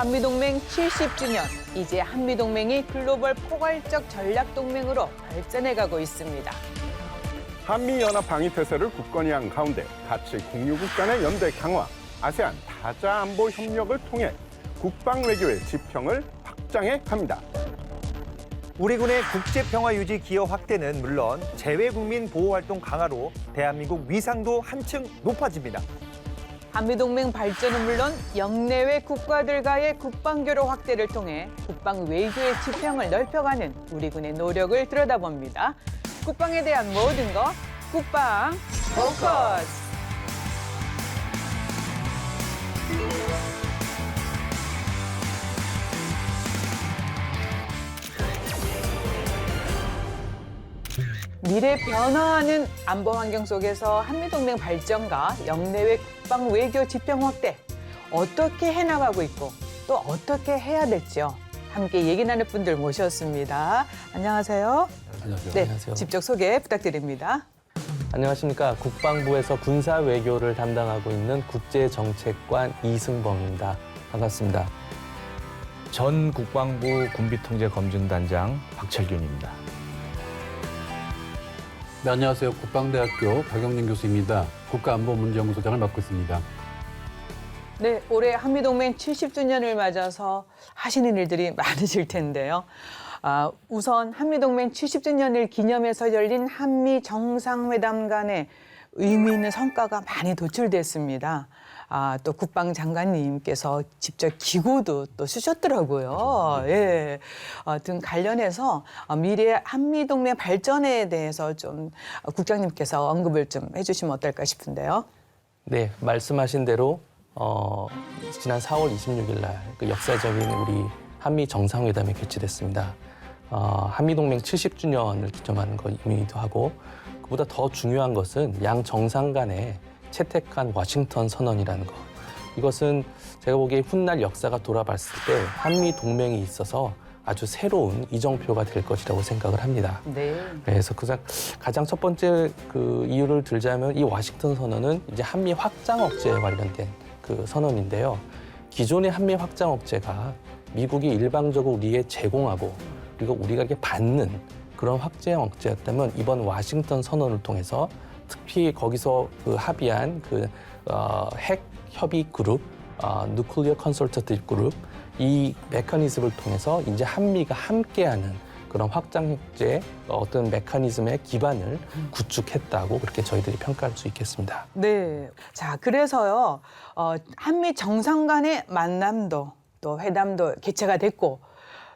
한미동맹 70주년, 이제 한미동맹이 글로벌 포괄적 전략동맹으로 발전해가고 있습니다. 한미연합 방위태세를 굳건히 한 가운데 가치 공유국 간의 연대 강화, 아세안 다자 안보 협력을 통해 국방 외교의 지평을 확장해 갑니다. 우리 군의 국제평화 유지 기여 확대는 물론 재외국민 보호활동 강화로 대한민국 위상도 한층 높아집니다. 한미동맹 발전은 물론 영내외 국가들과의 국방교류 확대를 통해 국방 외교의 지평을 넓혀가는 우리 군의 노력을 들여다봅니다. 국방에 대한 모든 것, 국방 포커스! 미래 변화하는 안보 환경 속에서 한미동맹 발전과 영내외 국방 외교 지평 확대 어떻게 해나가고 있고 또 어떻게 해야 될지요. 함께 얘기 나눌 분들 모셨습니다. 안녕하세요. 안녕하세요. 네, 안녕하세요. 직접 소개 부탁드립니다. 안녕하십니까. 국방부에서 군사 외교를 담당하고 있는 국제정책관 이승범입니다. 반갑습니다. 전 국방부 군비통제검증단장 박철균입니다. 네, 안녕하세요. 국방대학교 박영진 교수입니다. 국가안보문제연구소장을 맡고 있습니다. 네, 올해 한미동맹 70주년을 맞아서 하시는 일들이 많으실 텐데요. 우선 한미동맹 70주년을 기념해서 열린 한미 정상회담 간의 의미 있는 성과가 많이 도출됐습니다. 또 국방장관님께서 직접 기고도 또 쓰셨더라고요. 예. 등 관련해서 미래 한미동맹 발전에 대해서 좀 국장님께서 언급을 좀 해주시면 어떨까 싶은데요. 네, 말씀하신 대로 지난 4월 26일 날 그 역사적인 우리 한미 정상회담이 개최됐습니다. 한미동맹 70주년을 기념하는 것이기도 하고 그보다 더 중요한 것은 양 정상 간의 채택한 워싱턴 선언이라는 것. 이것은 제가 보기에 훗날 역사가 돌아봤을 때 한미 동맹이 있어서 아주 새로운 이정표가 될 것이라고 생각을 합니다. 네. 그래서 가장 첫 번째 그 이유를 들자면 이 워싱턴 선언은 이제 한미 확장 억제에 관련된 그 선언인데요. 기존의 한미 확장 억제가 미국이 일방적으로 우리에 제공하고 그리고 우리가 이렇게 받는 그런 확장 억제였다면 이번 워싱턴 선언을 통해서 특히 거기서 그 합의한 핵 협의 그룹, 누클리어 컨설터티브 그룹 이 메커니즘을 통해서 이제 한미가 함께하는 그런 확장 억제 어떤 메커니즘의 기반을 구축했다고 그렇게 저희들이 평가할 수 있겠습니다. 네. 자, 그래서요, 한미 정상 간의 만남도 또 회담도 개최가 됐고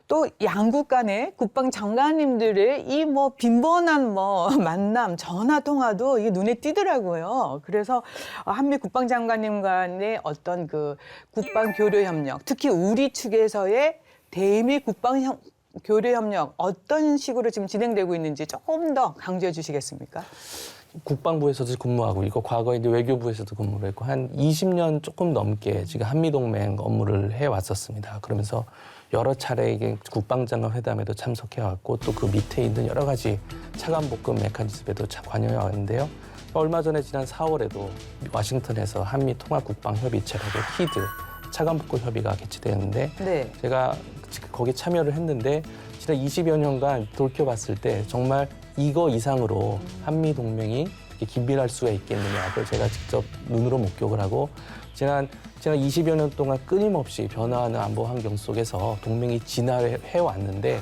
또 양국 간의 국방장관님들의 이 빈번한 만남, 전화 통화도 이게 눈에 띄더라고요. 그래서 한미 국방장관님 간의 어떤 그 국방 교류 협력, 특히 우리 측에서의 대미 국방 교류 협력 어떤 식으로 지금 진행되고 있는지 조금 더 강조해 주시겠습니까? 국방부에서도 근무하고 이거 과거에 이제 외교부에서도 근무를 했고 한 20년 조금 넘게 지금 한미동맹 업무를 해왔었습니다. 그러면서 여러 차례 이게 국방장관 회담에도 참석해왔고 또 그 밑에 있는 여러 가지 차관복권 메커니즘에도 관여해 왔는데요. 얼마 전에 지난 4월에도 워싱턴에서 한미 통합국방협의체라고 히드 차관복권 협의가 개최되었는데 네. 제가 거기에 참여를 했는데 지난 20여 년간 돌이켜봤을 때 정말 이거 이상으로 한미 동맹이 이렇게 긴밀할 수가 있겠느냐를 제가 직접 눈으로 목격을 하고 지난 20여 년 동안 끊임없이 변화하는 안보 환경 속에서 동맹이 진화해 왔는데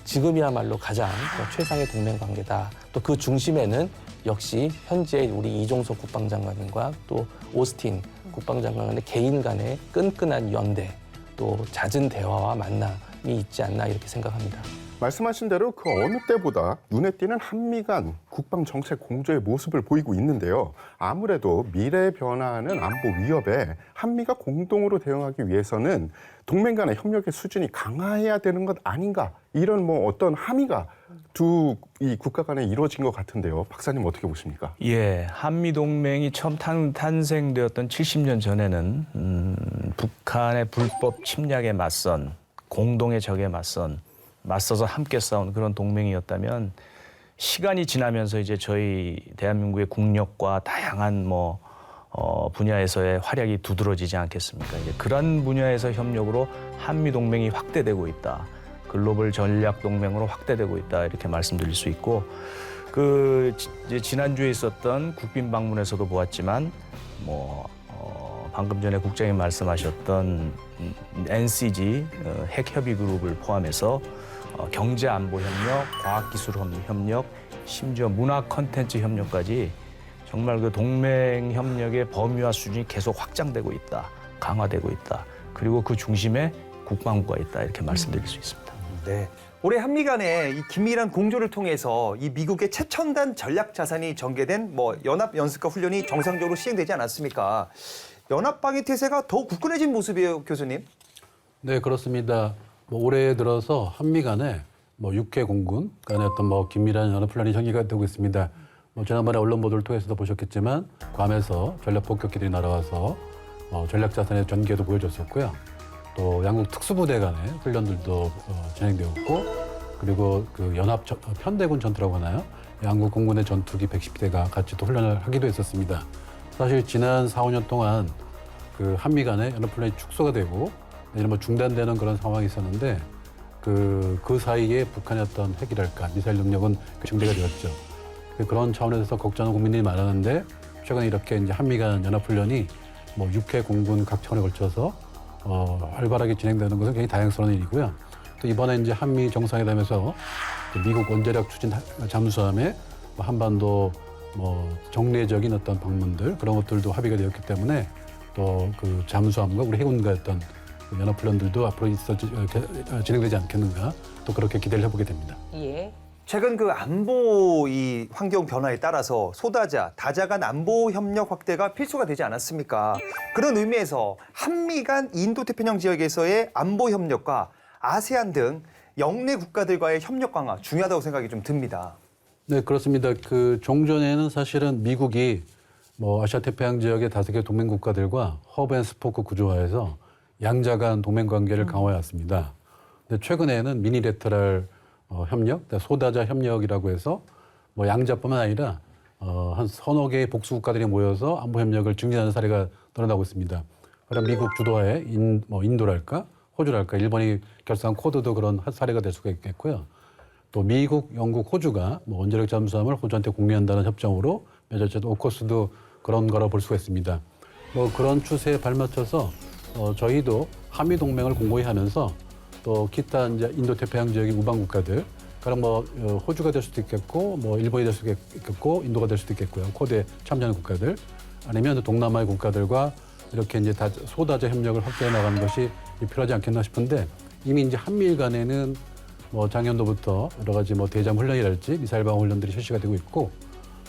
지금이야말로 가장 최상의 동맹 관계다. 또 그 중심에는 역시 현재 우리 이종석 국방장관님과 또 오스틴 국방장관의 개인 간의 끈끈한 연대 또 잦은 대화와 만남이 있지 않나 이렇게 생각합니다. 말씀하신 대로 그 어느 때보다 눈에 띄는 한미 간 국방 정책 공조의 모습을 보이고 있는데요. 아무래도 미래에 변화하는 안보 위협에 한미가 공동으로 대응하기 위해서는 동맹 간의 협력의 수준이 강화해야 되는 것 아닌가 이런 어떤 함의가 두 이 국가 간에 이루어진 것 같은데요. 박사님 어떻게 보십니까? 예, 한미동맹이 처음 탄생되었던 70년 전에는 북한의 불법 침략에 맞선 공동의 적에 맞서서 함께 싸운 그런 동맹이었다면 시간이 지나면서 이제 저희 대한민국의 국력과 다양한 분야에서의 활약이 두드러지지 않겠습니까? 이제 그런 분야에서 협력으로 한미 동맹이 확대되고 있다. 글로벌 전략 동맹으로 확대되고 있다. 이렇게 말씀드릴 수 있고 이제 지난주에 있었던 국빈 방문에서도 보았지만 방금 전에 국장님 말씀하셨던 NCG 핵협의 그룹을 포함해서 경제 안보 협력, 과학기술 협력, 심지어 문화 콘텐츠 협력까지 정말 그 동맹 협력의 범위와 수준이 계속 확장되고 있다, 강화되고 있다. 그리고 그 중심에 국방부가 있다 이렇게 말씀드릴 수 있습니다. 네. 올해 한미 간의 이 긴밀한 공조를 통해서 이 미국의 최첨단 전략 자산이 전개된 연합 연습과 훈련이 정상적으로 시행되지 않았습니까? 연합방위 태세가 더욱 굳건해진 모습이에요, 교수님. 네, 그렇습니다. 올해 들어서 한미 간에 6회 공군 간의 어떤 긴밀한 연합훈련이 전개가 되고 있습니다. 지난번에 언론 보도를 통해서도 보셨겠지만 괌에서 전략 폭격기들이 날아와서 전략 자산의 전개도 보여줬었고요. 또 양국 특수부대 간의 훈련들도 진행되었고, 그리고 그 연합 편대군 전투라고 하나요? 양국 공군의 전투기 110대가 같이 또 훈련을 하기도 했었습니다. 사실 지난 4, 5년 동안 그 한미 간의 연합훈련이 축소가 되고 내지는 중단되는 그런 상황이 있었는데 그 사이에 북한의 어떤 핵이랄까 미사일 능력은 증대가 되었죠. 그런 차원에서 걱정하는 국민들이 많았는데 최근에 이렇게 이제 한미 간 연합훈련이 6회 공군 각 차원에 걸쳐서 활발하게 진행되는 것은 굉장히 다행스러운 일이고요. 또 이번에 이제 한미 정상회담에서 미국 원자력 추진 잠수함에 한반도 정례적인 어떤 방문들 그런 것들도 합의가 되었기 때문에 또 그 잠수함과 우리 해군과의 어떤 연합훈련들도 앞으로 진행되지 않겠는가 또 그렇게 기대를 해보게 됩니다. 예. 최근 그 안보 이 환경 변화에 따라서 소다자, 다자 간 안보 협력 확대가 필수가 되지 않았습니까? 그런 의미에서 한미 간 인도태평양 지역에서의 안보 협력과 아세안 등 영내 국가들과의 협력 강화 중요하다고 생각이 좀 듭니다. 네, 그렇습니다. 그 종전에는 사실은 미국이 아시아 태평양 지역의 5개 동맹 국가들과 허브 앤 스포크 구조화에서 양자 간 동맹 관계를 강화해 왔습니다. 근데 최근에는 미니레터럴 협력, 소다자 협력이라고 해서 양자뿐만 아니라 한 서너 개의 복수 국가들이 모여서 안보 협력을 증진하는 사례가 늘어나고 있습니다. 그럼 미국 주도하에 인도랄까, 호주랄까, 일본이 결성한 쿼드도 그런 사례가 될 수가 있겠고요. 또 미국, 영국, 호주가 원자력 잠수함을 호주한테 공유한다는 협정으로 맺어졌던 오커스도 그런 거라 볼 수가 있습니다. 그런 추세에 발맞춰서 저희도 한미 동맹을 공고히 하면서 또 기타 이제 인도태평양 지역의 우방 국가들, 그럼 호주가 될 수도 있겠고, 일본이 될 수도 있겠고, 인도가 될 수도 있겠고요. 쿼드에 참여하는 국가들, 아니면 동남아의 국가들과 이렇게 이제 소다자 협력을 확대해 나가는 것이 필요하지 않겠나 싶은데 이미 이제 한미일 간에는 작년도부터 여러 가지 대잠 훈련이랄지 미사일 방어 훈련들이 실시가 되고 있고,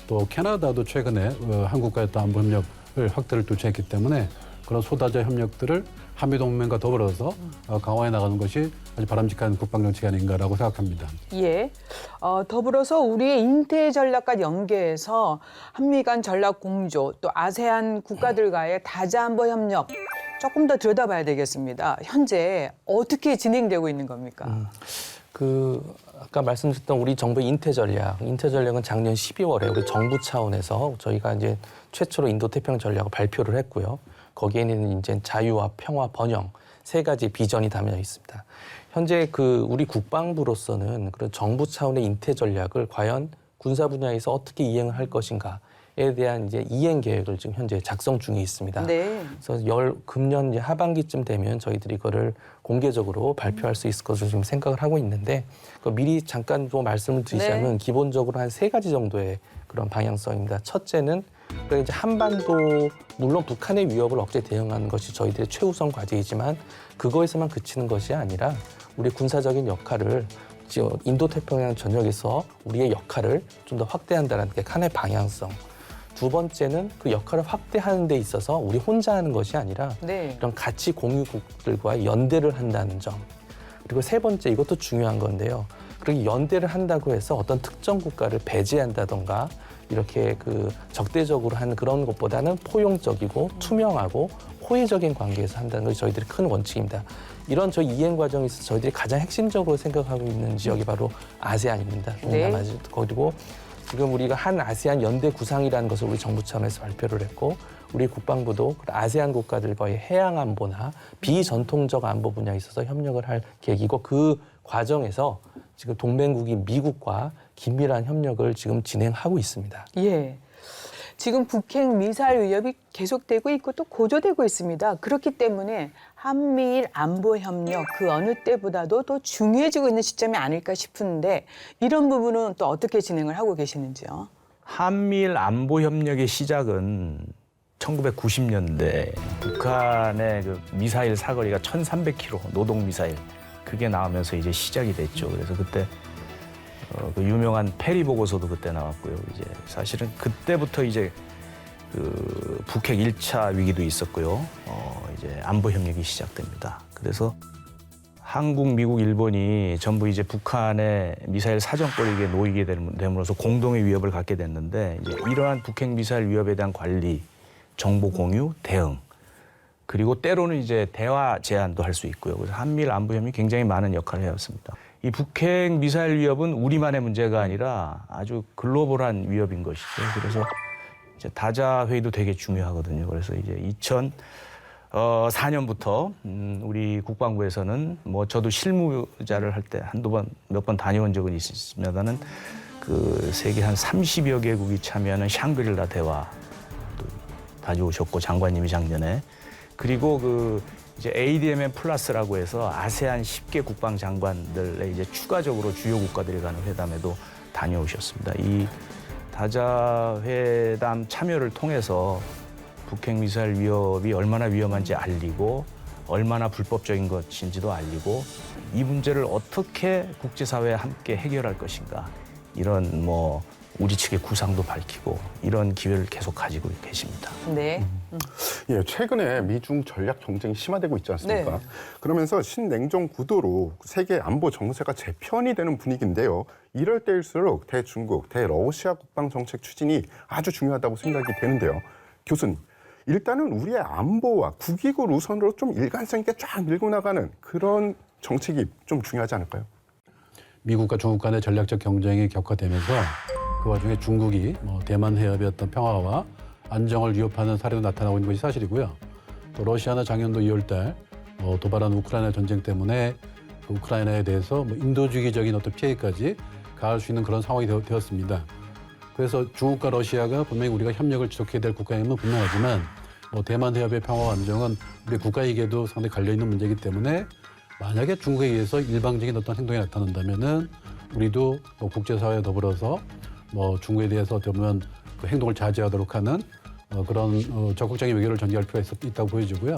또 캐나다도 최근에 한국과의 또 안보 협력을 확대를 조치했기 때문에 그런 소다자 협력들을 한미 동맹과 더불어서 강화해 나가는 것이 아주 바람직한 국방 정책이 아닌가라고 생각합니다. 예. 더불어서 우리의 인태 전략과 연계해서 한미 간 전략 공조 또 아세안 국가들과의 다자 안보 협력 조금 더 들여다봐야 되겠습니다. 현재 어떻게 진행되고 있는 겁니까? 아까 말씀드렸던 우리 정부의 인태 전략은 작년 12월에 우리 정부 차원에서 저희가 이제 최초로 인도태평양 전략을 발표를 했고요. 거기에는 이제 자유와 평화, 번영 3가지 비전이 담겨 있습니다. 현재 우리 국방부로서는 그런 정부 차원의 인태 전략을 과연 군사 분야에서 어떻게 이행을 할 것인가에 대한 이제 이행 계획을 지금 현재 작성 중에 있습니다. 네. 그래서 금년 이제 하반기쯤 되면 저희들이 이거를 공개적으로 발표할 수 있을 것으로 지금 생각을 하고 있는데 미리 잠깐 좀 말씀을 드리자면 기본적으로 한 3가지 정도의 그런 방향성입니다. 첫째는 이제 한반도 물론 북한의 위협을 억제 대응하는 것이 저희들의 최우선 과제이지만 그거에서만 그치는 것이 아니라 우리 군사적인 역할을 인도태평양 전역에서 우리의 역할을 좀 더 확대한다는 게 하나의 방향성. 두 번째는 그 역할을 확대하는 데 있어서 우리 혼자 하는 것이 아니라 이런 가치 공유국들과 연대를 한다는 점. 그리고 세 번째, 이것도 중요한 건데요. 그렇게 연대를 한다고 해서 어떤 특정 국가를 배제한다던가 이렇게 적대적으로 하는 그런 것보다는 포용적이고 투명하고 호의적인 관계에서 한다는 것이 저희들의 큰 원칙입니다. 이런 저희 이행 과정에서 저희들이 가장 핵심적으로 생각하고 있는 지역이 바로 아세안입니다. 동남아시아. 그리고 지금 우리가 한 아세안 연대 구상이라는 것을 우리 정부 차원에서 발표를 했고 우리 국방부도 아세안 국가들과의 해양 안보나 비전통적 안보 분야에 있어서 협력을 할 계획이고 그 과정에서 지금 동맹국인 미국과 긴밀한 협력을 지금 진행하고 있습니다. 예. 지금 북핵 미사일 위협이 계속되고 있고 또 고조되고 있습니다. 그렇기 때문에 한미일 안보 협력 그 어느 때보다도 더 중요해지고 있는 시점이 아닐까 싶은데 이런 부분은 또 어떻게 진행을 하고 계시는지요? 한미일 안보 협력의 시작은 1990년대 북한의 그 미사일 사거리가 1,300km 노동 미사일 그게 나오면서 이제 시작이 됐죠. 그래서 그때 그 유명한 페리 보고서도 그때 나왔고요. 이제 사실은 그때부터 이제 그 북핵 1차 위기도 있었고요. 이제 안보 협력이 시작됩니다. 그래서 한국, 미국, 일본이 전부 이제 북한의 미사일 사정거리에 놓이게 됨으로써 공동의 위협을 갖게 됐는데 이제 이러한 북핵 미사일 위협에 대한 관리, 정보 공유, 대응 그리고 때로는 이제 대화 제안도 할 수 있고요. 그래서 한미일 안보 협력이 굉장히 많은 역할을 해왔습니다. 이 북핵 미사일 위협은 우리만의 문제가 아니라 아주 글로벌한 위협인 것이죠. 그래서 이제 다자 회의도 되게 중요하거든요. 그래서 이제 2004년부터 우리 국방부에서는 뭐 저도 실무자를 할 때 한두 번, 몇 번 다녀온 적은 있습니다만은 그 세계 한 30여 개국이 참여하는 샹그릴라 대화 다녀오셨고 장관님이 작년에 그리고 그 이제 ADMM 플러스라고 해서 아세안 10개 국방장관들의 이제 추가적으로 주요 국가들이 가는 회담에도 다녀오셨습니다. 이 다자회담 참여를 통해서 북핵 미사일 위협이 얼마나 위험한지 알리고 얼마나 불법적인 것인지도 알리고 이 문제를 어떻게 국제사회와 함께 해결할 것인가 이런 뭐 우리 측의 구상도 밝히고 이런 기회를 계속 가지고 계십니다. 네. 예, 최근에 미중 전략 경쟁이 심화되고 있지 않습니까? 네. 그러면서 신냉전 구도로 세계 안보 정세가 재편이 되는 분위기인데요. 이럴 때일수록 대중국, 대러시아 국방 정책 추진이 아주 중요하다고 생각이 되는데요. 교수님, 일단은 우리의 안보와 국익을 우선으로 좀 일관성 있게 쫙 밀고 나가는 그런 정책이 좀 중요하지 않을까요? 미국과 중국 간의 전략적 경쟁이 격화되면서 그 와중에 중국이 대만 해협의 어떤 평화와 안정을 위협하는 사례도 나타나고 있는 것이 사실이고요. 또 러시아는 작년도 2월달 도발한 우크라이나 전쟁 때문에 그 우크라이나에 대해서 인도주의적인 어떤 피해까지 가할 수 있는 그런 상황이 되었습니다. 그래서 중국과 러시아가 분명히 우리가 협력을 지속해야 될 국가임은 분명하지만 대만 해협의 평화와 안정은 우리 국가에게도 상당히 갈려있는 문제이기 때문에 만약에 중국에 의해서 일방적인 어떤 행동이 나타난다면은 우리도 국제사회에 더불어서 중국에 대해서 어떻게 보면 그 행동을 자제하도록 하는 그런 적극적인 외교를 전개할 필요가 있다고 보여지고요.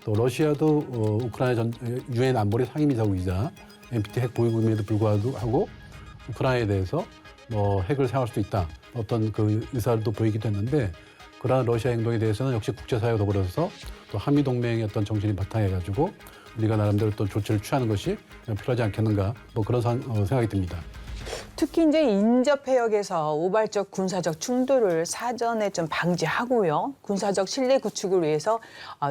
또 러시아도 우크라이나 유엔 안보리 상임이사국이자 NPT 핵 보유국임에도 불구하고 우크라이나에 대해서 핵을 사용할 수도 있다. 어떤 그 의사도 보이기도 했는데 그러한 러시아 행동에 대해서는 역시 국제사회와 더불어서 또 한미동맹의 어떤 정신이 바탕해가지고 우리가 나름대로 또 조치를 취하는 것이 필요하지 않겠는가 그런 생각이 듭니다. 특히 이제 인접 해역에서 우발적 군사적 충돌을 사전에 좀 방지하고요. 군사적 신뢰 구축을 위해서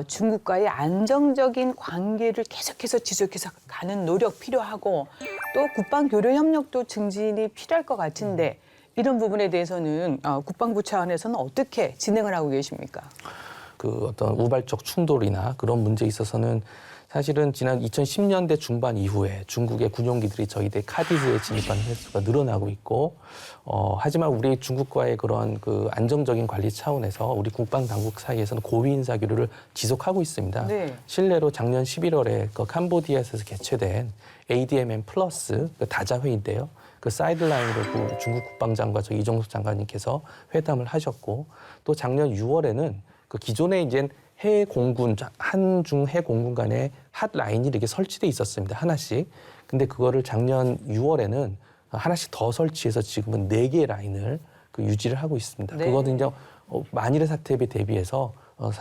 중국과의 안정적인 관계를 계속해서 지속해서 가는 노력 필요하고 또 국방 교류 협력도 증진이 필요할 것 같은데 이런 부분에 대해서는 국방부 차원에서는 어떻게 진행을 하고 계십니까? 그 어떤 우발적 충돌이나 그런 문제에 있어서는 사실은 지난 2010년대 중반 이후에 중국의 군용기들이 저희 대 카디즈에 진입하는 횟수가 늘어나고 있고, 하지만 우리 중국과의 그런 그 안정적인 관리 차원에서 우리 국방 당국 사이에서는 고위 인사 교류를 지속하고 있습니다. 네. 실례로 작년 11월에 그 캄보디아에서 개최된 ADMM 플러스 그 다자 회의인데요. 그 사이드라인으로 그 중국 국방장관 저 이정숙 장관님께서 회담을 하셨고, 또 작년 6월에는 그 기존에 이제 해 공군, 한중 해 공군 간의 핫라인이 이렇게 설치돼 있었습니다. 하나씩. 근데 그거를 작년 6월에는 하나씩 더 설치해서 지금은 4개의 라인을 그 유지를 하고 있습니다. 네. 그거는 이제 만일의 사태에 대비해서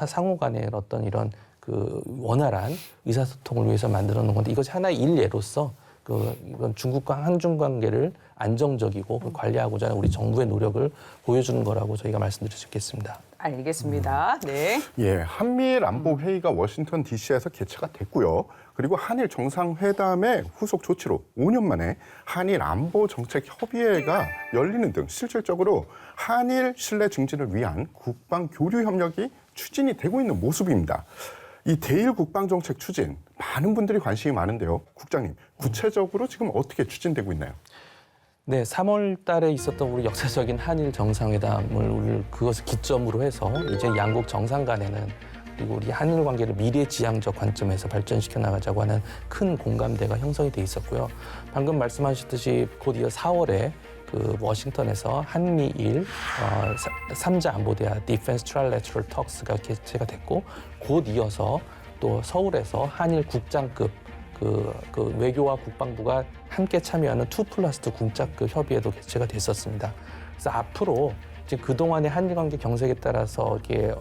상호 간의 어떤 이런 그 원활한 의사소통을 위해서 만들어 놓은 건데 이것이 하나의 일례로서 이건 중국과 한중 관계를 안정적이고 관리하고자 하는 우리 정부의 노력을 보여주는 거라고 저희가 말씀드릴 수 있겠습니다. 알겠습니다. 네. 예, 한미일 안보 회의가 워싱턴 DC에서 개최가 됐고요. 그리고 한일 정상회담의 후속 조치로 5년 만에 한일 안보 정책 협의회가 열리는 등 실질적으로 한일 신뢰 증진을 위한 국방 교류 협력이 추진이 되고 있는 모습입니다. 이 대일 국방 정책 추진 많은 분들이 관심이 많은데요. 국장님, 구체적으로 지금 어떻게 추진되고 있나요? 네, 3월 달에 있었던 우리 역사적인 한일 정상회담을 그것을 기점으로 해서 이제 양국 정상 간에는 그리고 우리 한일 관계를 미래지향적 관점에서 발전시켜 나가자고 하는 큰 공감대가 형성이 돼 있었고요. 방금 말씀하셨듯이 곧 이어 4월에 그 워싱턴에서 한미일 3자 안보대화 Defense Trilateral Talks가 개최가 됐고 곧 이어서 또 서울에서 한일 국장급 그 외교와 국방부가 함께 참여하는 2+2 군장급 협의회도 개최가 됐었습니다. 그래서 앞으로 지금 그동안의 한일 관계 경색에 따라서 이게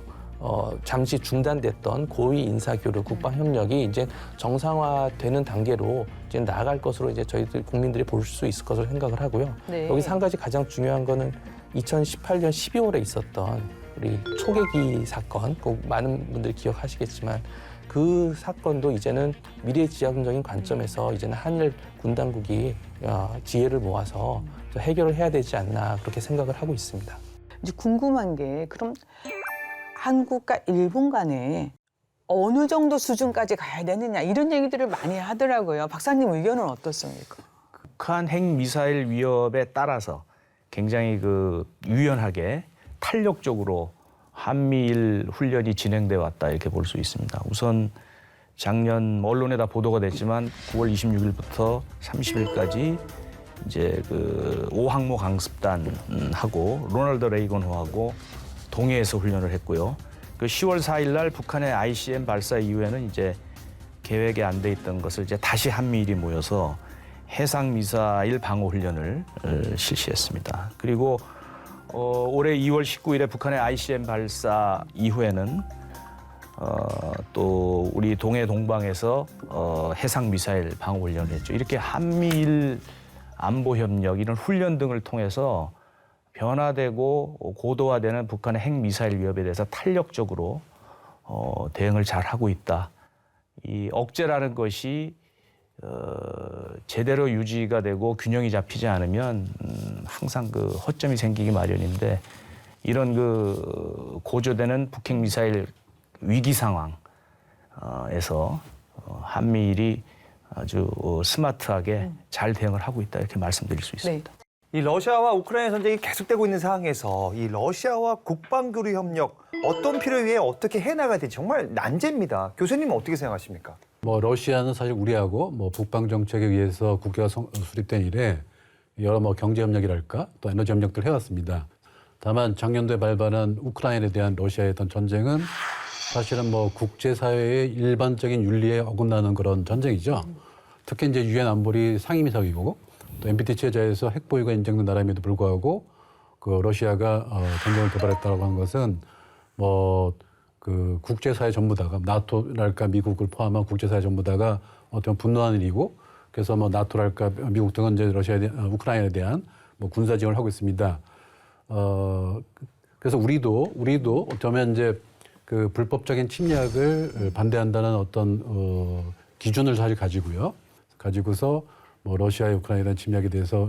잠시 중단됐던 고위 인사교류 국방 협력이 이제 정상화되는 단계로 이제 나아갈 것으로 이제 저희들 국민들이 볼 수 있을 것으로 생각을 하고요. 네. 여기서 한 가지 가장 중요한 거는 2018년 12월에 있었던 우리 초계기 사건, 꼭 많은 분들이 기억하시겠지만 그 사건도 이제는 미래지향적인 관점에서 이제는 한일 군당국이 지혜를 모아서 해결을 해야 되지 않나 그렇게 생각을 하고 있습니다. 이제 궁금한 게 그럼 한국과 일본 간에 어느 정도 수준까지 가야 되느냐 이런 얘기들을 많이 하더라고요. 박사님 의견은 어떻습니까? 북한 핵미사일 위협에 따라서 굉장히 유연하게 탄력적으로 한미일 훈련이 진행돼 왔다 이렇게 볼 수 있습니다. 우선 작년 언론에다 보도가 됐지만 9월 26일부터 30일까지 이제 5항모 강습단하고 로널드 레이건호하고 동해에서 훈련을 했고요. 10월 4일 날 북한의 ICM 발사 이후에는 이제 계획에 안 돼 있던 것을 이제 다시 한미일이 모여서 해상 미사일 방어 훈련을 실시했습니다. 그리고 올해 2월 19일에 북한의 ICM 발사 이후에는 또 우리 동해 동방에서 해상 미사일 방어 훈련을 했죠. 이렇게 한미일 안보 협력 이런 훈련 등을 통해서 변화되고 고도화되는 북한의 핵 미사일 위협에 대해서 탄력적으로 대응을 잘 하고 있다. 이 억제라는 것이 제대로 유지가 되고 균형이 잡히지 않으면 항상 허점이 생기기 마련인데 이런 고조되는 북핵 미사일 위기 상황에서 한미일이 아주 스마트하게 잘 대응을 하고 있다 이렇게 말씀드릴 수 있습니다. 네. 이 러시아와 우크라이나 전쟁이 계속되고 있는 상황에서 이 러시아와 국방교류 협력 어떤 필요에 의해 어떻게 해나가야 될지 정말 난제입니다. 교수님은 어떻게 생각하십니까? 러시아는 사실 우리하고 북방 정책에 의해서 국교가 수립된 이래 여러 경제 협력이랄까 또 에너지 협력들을 해왔습니다. 다만 작년도에 발발한 우크라이나에 대한 러시아의 어떤 전쟁은 사실은 국제사회의 일반적인 윤리에 어긋나는 그런 전쟁이죠. 특히 이제 유엔 안보리 상임이사국이고 또 NPT 체제에서 핵 보유가 인정된 나라임에도 불구하고 러시아가 전쟁을 도발했다고 하는 것은 국제사회 전부 다가 나토랄까 미국을 포함한 국제사회 전부 다가 어떤 분노하는 일이고 그래서 나토랄까 미국 등은 이제 우크라이나에 대한 군사 지원을 하고 있습니다. 그래서 우리도 어쩌면 이제 불법적인 침략을 반대한다는 어떤 기준을 사실 가지고서 러시아의 우크라이나에 대한 침략에 대해서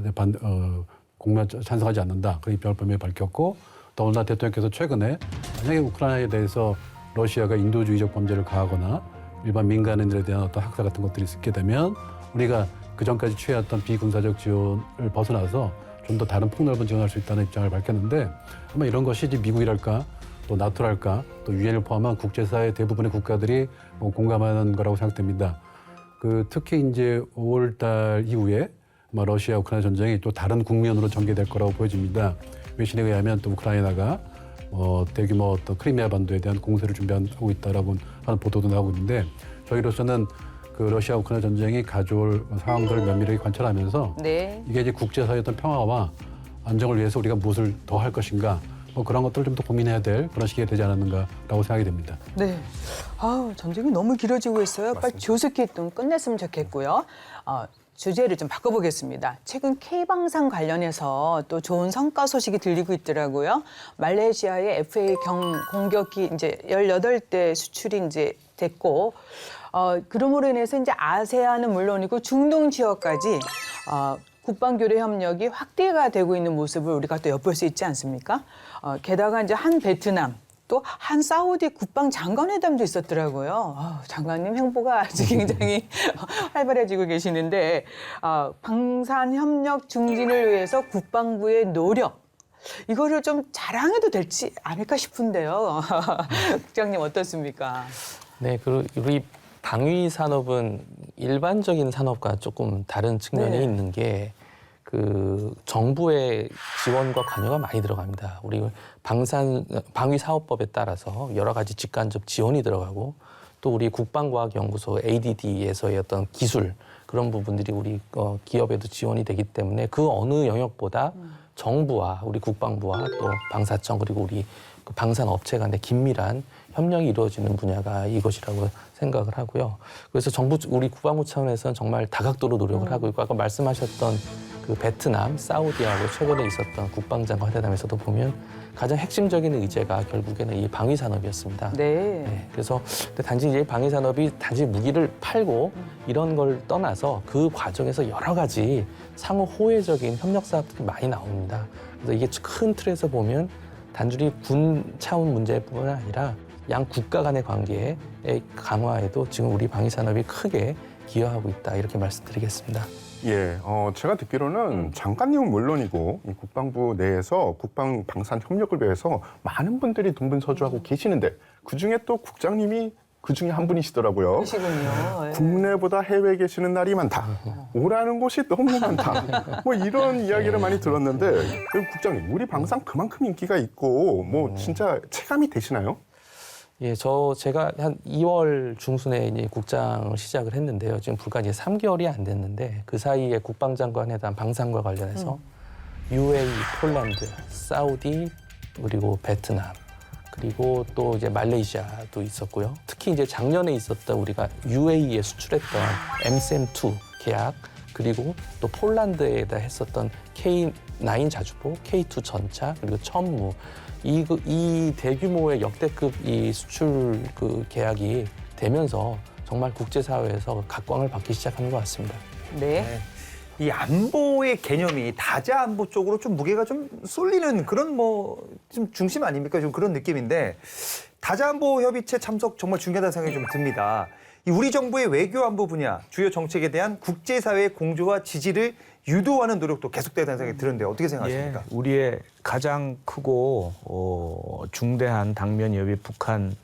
공명 찬성하지 않는다 그런 입장을 분명히 밝혔고 더구나 대통령께서 최근에 만약에 우크라이나에 대해서 러시아가 인도주의적 범죄를 가하거나 일반 민간인들에 대한 어떤 학살 같은 것들이 있게 되면 우리가 그전까지 취해왔던 비군사적 지원을 벗어나서 좀 더 다른 폭넓은 지원할 수 있다는 입장을 밝혔는데 아마 이런 것이 이제 미국이랄까 또 나토랄까 또 유엔을 포함한 국제사회 대부분의 국가들이 공감하는 거라고 생각됩니다. 특히 이제 5월달 이후에 러시아 우크라이나 전쟁이 또 다른 국면으로 전개될 거라고 보여집니다. 외신에 의하면 또 우크라이나가 대규모 어떤 크리미아 반도에 대한 공세를 준비하고 있다라고 하는 보도도 나오고 있는데 저희로서는 러시아 우크라이나 전쟁이 가져올 상황들을 면밀하게 관찰하면서 네. 이게 이제 국제사회의 어떤 평화와 안정을 위해서 우리가 무엇을 더 할 것인가 그런 것들을 좀 더 고민해야 될 그런 시기가 되지 않았는가라고 생각이 됩니다. 네. 전쟁이 너무 길어지고 있어요. 빨리 조속히 좀 끝냈으면 좋겠고요. 주제를 좀 바꿔보겠습니다. 최근 K방산 관련해서 또 좋은 성과 소식이 들리고 있더라고요. 말레이시아의 FA 공격기 이제 18대 수출이 이제 됐고, 그럼으로 인해서 이제 아세안은 물론이고 중동 지역까지 국방교류 협력이 확대가 되고 있는 모습을 우리가 또 엿볼 수 있지 않습니까? 게다가 이제 한 베트남, 또 한 사우디 국방 장관회담도 있었더라고요. 장관님 행보가 아주 굉장히 활발해지고 계시는데 방산 협력 증진을 위해서 국방부의 노력 이거를 좀 자랑해도 될지 않을까 싶은데요. 국장님 어떻습니까? 네, 그리고 우리 방위 산업은 일반적인 산업과 조금 다른 측면이 네. 있는 게 그 정부의 지원과 관여가 많이 들어갑니다. 우리 방위 사업법에 따라서 여러 가지 직간접 지원이 들어가고 또 우리 국방과학연구소 ADD에서의 어떤 기술 그런 부분들이 우리 기업에도 지원이 되기 때문에 그 어느 영역보다 정부와 우리 국방부와 또 방사청 그리고 우리 그 방산업체 간의 긴밀한 협력이 이루어지는 분야가 이것이라고 생각을 하고요. 그래서 우리 국방부 차원에서는 정말 다각도로 노력을 하고 있고 아까 말씀하셨던 그 베트남, 사우디하고 최근에 있었던 국방장관 회담에서도 보면 가장 핵심적인 의제가 결국에는 이 방위 산업이었습니다. 네. 그래서 근데 단지 이제 방위 산업이 단지 무기를 팔고 이런 걸 떠나서 그 과정에서 여러 가지 상호 호혜적인 협력 사업들이 많이 나옵니다. 그래서 이게 큰 틀에서 보면 단순히 군 차원 문제뿐만 아니라 양 국가 간의 관계의 강화에도 지금 우리 방위 산업이 크게 기여하고 있다 이렇게 말씀드리겠습니다. 예, 제가 듣기로는 장관님은 물론이고 이 국방부 내에서 국방 방산 협력을 위해서 많은 분들이 동분서주하고 계시는데 그 중에 또 국장님이 그 중에 한 분이시더라고요. 그러시군요. 예. 국내보다 해외에 계시는 날이 많다. 오라는 곳이 너무 많다. 뭐 이런 이야기를 많이 들었는데 국장님, 우리 방산 그만큼 인기가 있고 뭐 진짜 체감이 되시나요? 예, 제가 한 2월 중순에 이제 국장을 시작을 했는데요. 지금 불과 이제 3개월이 안 됐는데 그 사이에 국방장관 회담 방산과 관련해서 UAE, 폴란드, 사우디 그리고 베트남 그리고 또 이제 말레이시아도 있었고요. 특히 이제 작년에 있었던 우리가 UAE에 수출했던 MSM2 계약 그리고 또 폴란드에다 했었던 K9 자주포, K2 전차 그리고 천무 이 대규모의 역대급 이 수출 그 계약이 되면서 정말 국제사회에서 각광을 받기 시작한 것 같습니다. 네. 이 안보의 개념이 다자 안보 쪽으로 좀 무게가 좀 쏠리는 그런 좀 중심 아닙니까? 좀 그런 느낌인데 다자 안보 협의체 참석 정말 중요하다는 생각이 좀 듭니다. 이 우리 정부의 외교 안보 분야 주요 정책에 대한 국제사회의 공조와 지지를 유도하는 노력도 계속되다는 생각이 드는데 어떻게 생각하십니까? 예, 우리의 가장 크고 중대한 당면 위협이 북한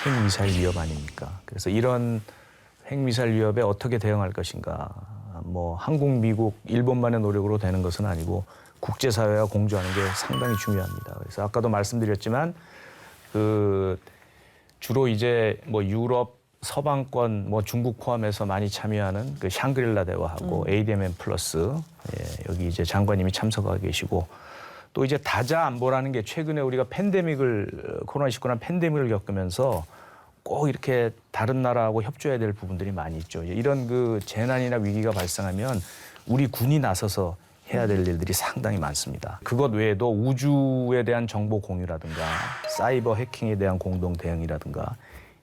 핵미사일 위협 아닙니까? 그래서 이런 핵미사일 위협에 어떻게 대응할 것인가? 뭐 한국, 미국, 일본만의 노력으로 되는 것은 아니고 국제사회와 공조하는 게 상당히 중요합니다. 그래서 아까도 말씀드렸지만 그 주로 이제 뭐 유럽 서방권 뭐 중국 포함해서 많이 참여하는 그 샹그릴라 대화하고 ADMM 플러스 여기 이제 장관님이 참석하고 계시고 또 이제 다자 안보라는 게 최근에 우리가 코로나19나 팬데믹을 겪으면서 꼭 이렇게 다른 나라하고 협조해야 될 부분들이 많이 있죠. 이런 그 재난이나 위기가 발생하면 우리 군이 나서서 해야 될 일들이 상당히 많습니다. 그것 외에도 우주에 대한 정보 공유라든가 사이버 해킹에 대한 공동 대응이라든가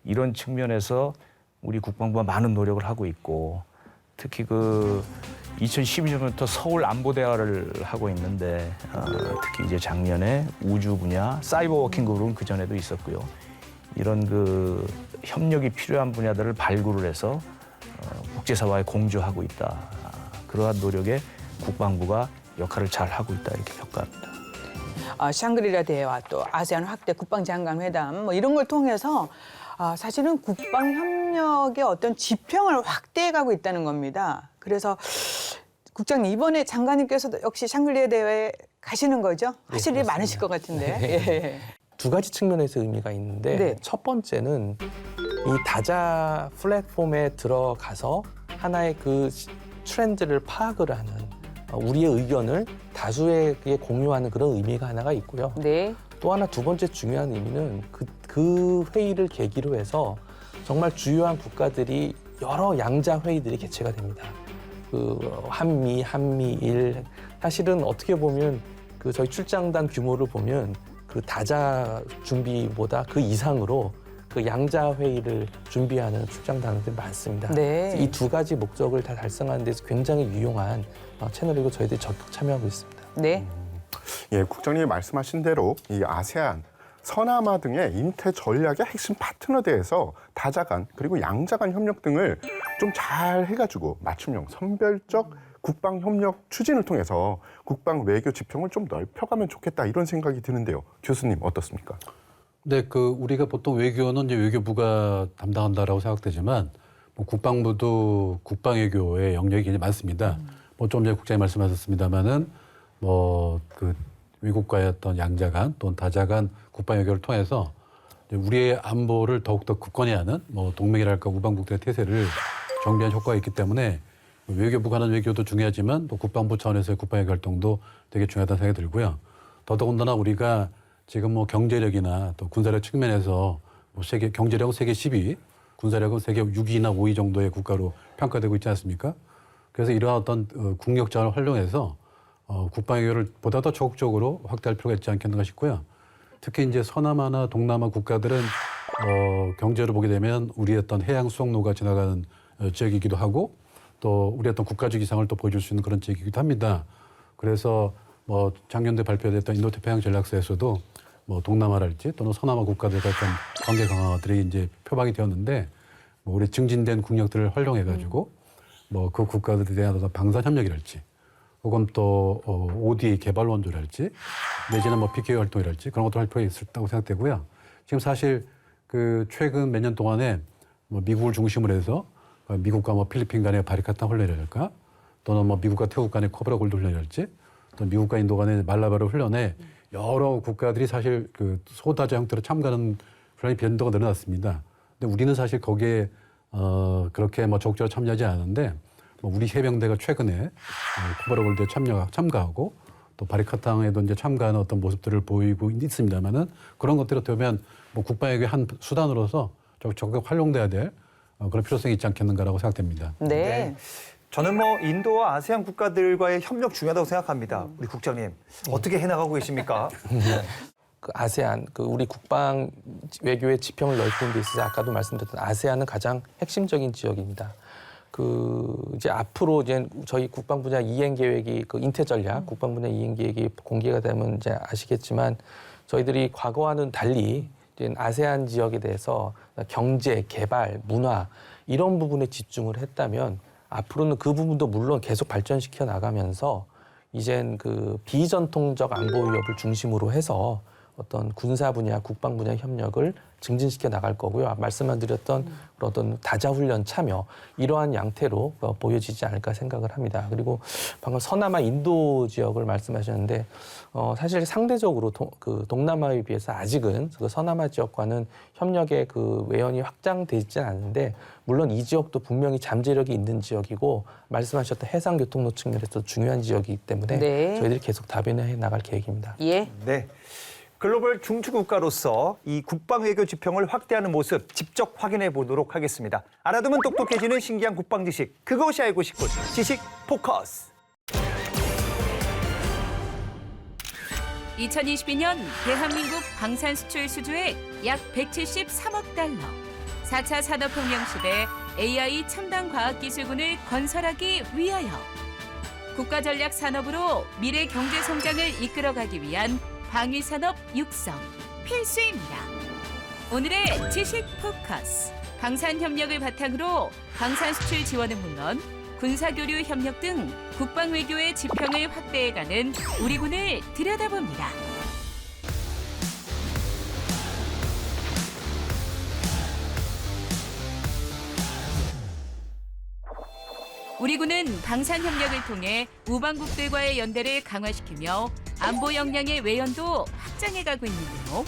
이런 측면에서 우리 국방부가 많은 노력을 하고 있고 특히 그 2012년부터 서울 안보 대화를 하고 있는데 특히 이제 작년에 우주 분야 사이버 워킹 그룹은 그 전에도 있었고요. 이런 그 협력이 필요한 분야들을 발굴을 해서 국제사회에 공조하고 있다. 그러한 노력에 국방부가 역할을 잘 하고 있다 이렇게 평가합니다. 샹그릴라 대화 또 아세안 확대 국방장관 회담 뭐 이런 걸 통해서 사실은 국방 협력의 어떤 지평을 확대해가고 있다는 겁니다. 그래서 국장님 이번에 장관님께서도 역시 샹그릴라 대회에 가시는 거죠? 하실 일이 많으실 것 같은데. 예. 두 가지 측면에서 의미가 있는데 네. 첫 번째는 이 다자 플랫폼에 들어가서 하나의 그 트렌드를 파악을 하는 우리의 의견을 다수에게 공유하는 그런 의미가 하나가 있고요. 네. 또 하나 두 번째 중요한 의미는 그 회의를 계기로 해서 정말 주요한 국가들이 여러 양자 회의들이 개최가 됩니다. 그 한미일 사실은 어떻게 보면 그 저희 출장단 규모를 보면 그 다자 준비보다 그 이상으로 그 양자 회의를 준비하는 출장단들이 많습니다. 네. 이 두 가지 목적을 다 달성하는 데서 굉장히 유용한 채널이고 저희들이 적극 참여하고 있습니다. 네. 예, 국장님이 말씀하신 대로 이 아세안, 서남아 등의 인태 전략의 핵심 파트너대에서 다자 간 그리고 양자 간 협력 등을 좀 잘 해가지고 맞춤형 선별적 국방 협력 추진을 통해서 국방 외교 지평을 좀 넓혀가면 좋겠다 이런 생각이 드는데요. 교수님 어떻습니까? 네, 우리가 보통 외교는 이제 외교부가 담당한다라고 생각되지만 뭐 국방부도 국방 외교의 영역이 굉장히 많습니다. 뭐 좀 전에 국장님 말씀하셨습니다만은 외국과의 어떤 양자 간 또는 다자 간 국방 외교를 통해서 우리의 안보를 더욱더 굳건히 하는 뭐 동맹이랄까 우방국들의 태세를 정비한 효과가 있기 때문에 외교부가 하는 외교도 중요하지만 또 국방부 차원에서의 국방 외교 활동도 되게 중요하다는 생각이 들고요. 더더군다나 우리가 지금 뭐 경제력이나 또 군사력 측면에서 뭐 경제력은 세계 10위, 군사력은 세계 6위나 5위 정도의 국가로 평가되고 있지 않습니까? 그래서 이러한 어떤 국력 자원을 활용해서 국방 외교를 보다 더 적극적으로 확대할 필요가 있지 않겠는가 싶고요. 특히 이제 서남아나 동남아 국가들은 경제로 보게 되면 우리의 어떤 해양 수송로가 지나가는 지역이기도 하고 또 우리 어떤 국가적 이상을 또 보여줄 수 있는 그런 지역이기도 합니다. 그래서 뭐 작년에 발표됐던 인도태평양 전략서에서도 뭐 동남아랄지 또는 서남아 국가들과 어떤 관계 강화들이 이제 표방이 되었는데 뭐 우리 증진된 국력들을 활용해가지고 뭐 그 국가들에 대한 어떤 방산 협력이랄지 혹은 또 ODA 개발 원조랄지 내지는 뭐 PK 활동이랄지 그런 것도 할 필요가 있다고 생각되고요. 지금 사실 그 최근 몇 년 동안에 뭐 미국을 중심으로 해서 미국과 뭐 필리핀 간의 바리카탄 훈련이랄까 또는 뭐 미국과 태국 간의 코브라 골드 훈련이랄지 또 미국과 인도 간의 말라바르 훈련에 여러 국가들이 사실 그 소다자 형태로 참가하는 훈련이 빈도가 늘어났습니다. 근데 우리는 사실 거기에 그렇게 뭐 적극적으로 참여하지 않았는데 뭐 우리 해병대가 최근에 코브라 골드에 참가하고 또 바리카탕에도 이제 참가하는 어떤 모습들을 보이고 있습니다만은 그런 것들을 어떻게 보면 뭐 국방의 한 수단으로서 적극 활용돼야 될 그런 필요성이 있지 않겠는가라고 생각됩니다. 네. 저는 뭐 인도와 아세안 국가들과의 협력 중요하다고 생각합니다. 우리 국장님 어떻게 해나가고 계십니까? 그 아세안, 그 우리 국방 외교의 지평을 넓히는 데 있어서 아까도 말씀드렸던 아세안은 가장 핵심적인 지역입니다. 그 이제 앞으로 이제 저희 국방 분야 이행 계획이 그 인태 전략 국방 분야 이행 계획이 공개가 되면 이제 아시겠지만 저희들이 과거와는 달리 이제 아세안 지역에 대해서 경제, 개발, 문화 이런 부분에 집중을 했다면 앞으로는 그 부분도 물론 계속 발전시켜 나가면서 이젠 그 비전통적 안보 위협을 중심으로 해서 어떤 군사 분야, 국방 분야 협력을 증진시켜 나갈 거고요. 말씀만 드렸던 어떤 다자훈련 참여 이러한 양태로 보여지지 않을까 생각을 합니다. 그리고 방금 서남아 인도 지역을 말씀하셨는데 사실 상대적으로 그 동남아에 비해서 아직은 그 서남아 지역과는 협력의 그 외연이 확장되지는 않는데 물론 이 지역도 분명히 잠재력이 있는 지역이고 말씀하셨던 해상교통로 측면에서 중요한 지역이기 때문에 네. 저희들이 계속 다변화해 나갈 계획입니다. 예. 네. 글로벌 중추국가로서 이 국방 외교 지평을 확대하는 모습 직접 확인해 보도록 하겠습니다. 알아두면 똑똑해지는 신기한 국방 지식. 그것이 알고 싶군. 지식 포커스. 2022년 대한민국 방산 수출 수주액 약 173억 달러. 4차 산업혁명 시대 AI 첨단 과학기술군을 건설하기 위하여 국가전략 산업으로 미래 경제 성장을 이끌어가기 위한 방위산업 육성 필수입니다. 오늘의 지식 포커스. 방산협력을 바탕으로 방산수출 지원은 물론 군사교류 협력 등 국방외교의 지평을 확대해가는 우리 군을 들여다봅니다. 우리 군은 방산협력을 통해 우방국들과의 연대를 강화시키며 안보 역량의 외연도 확장해가고 있는데요.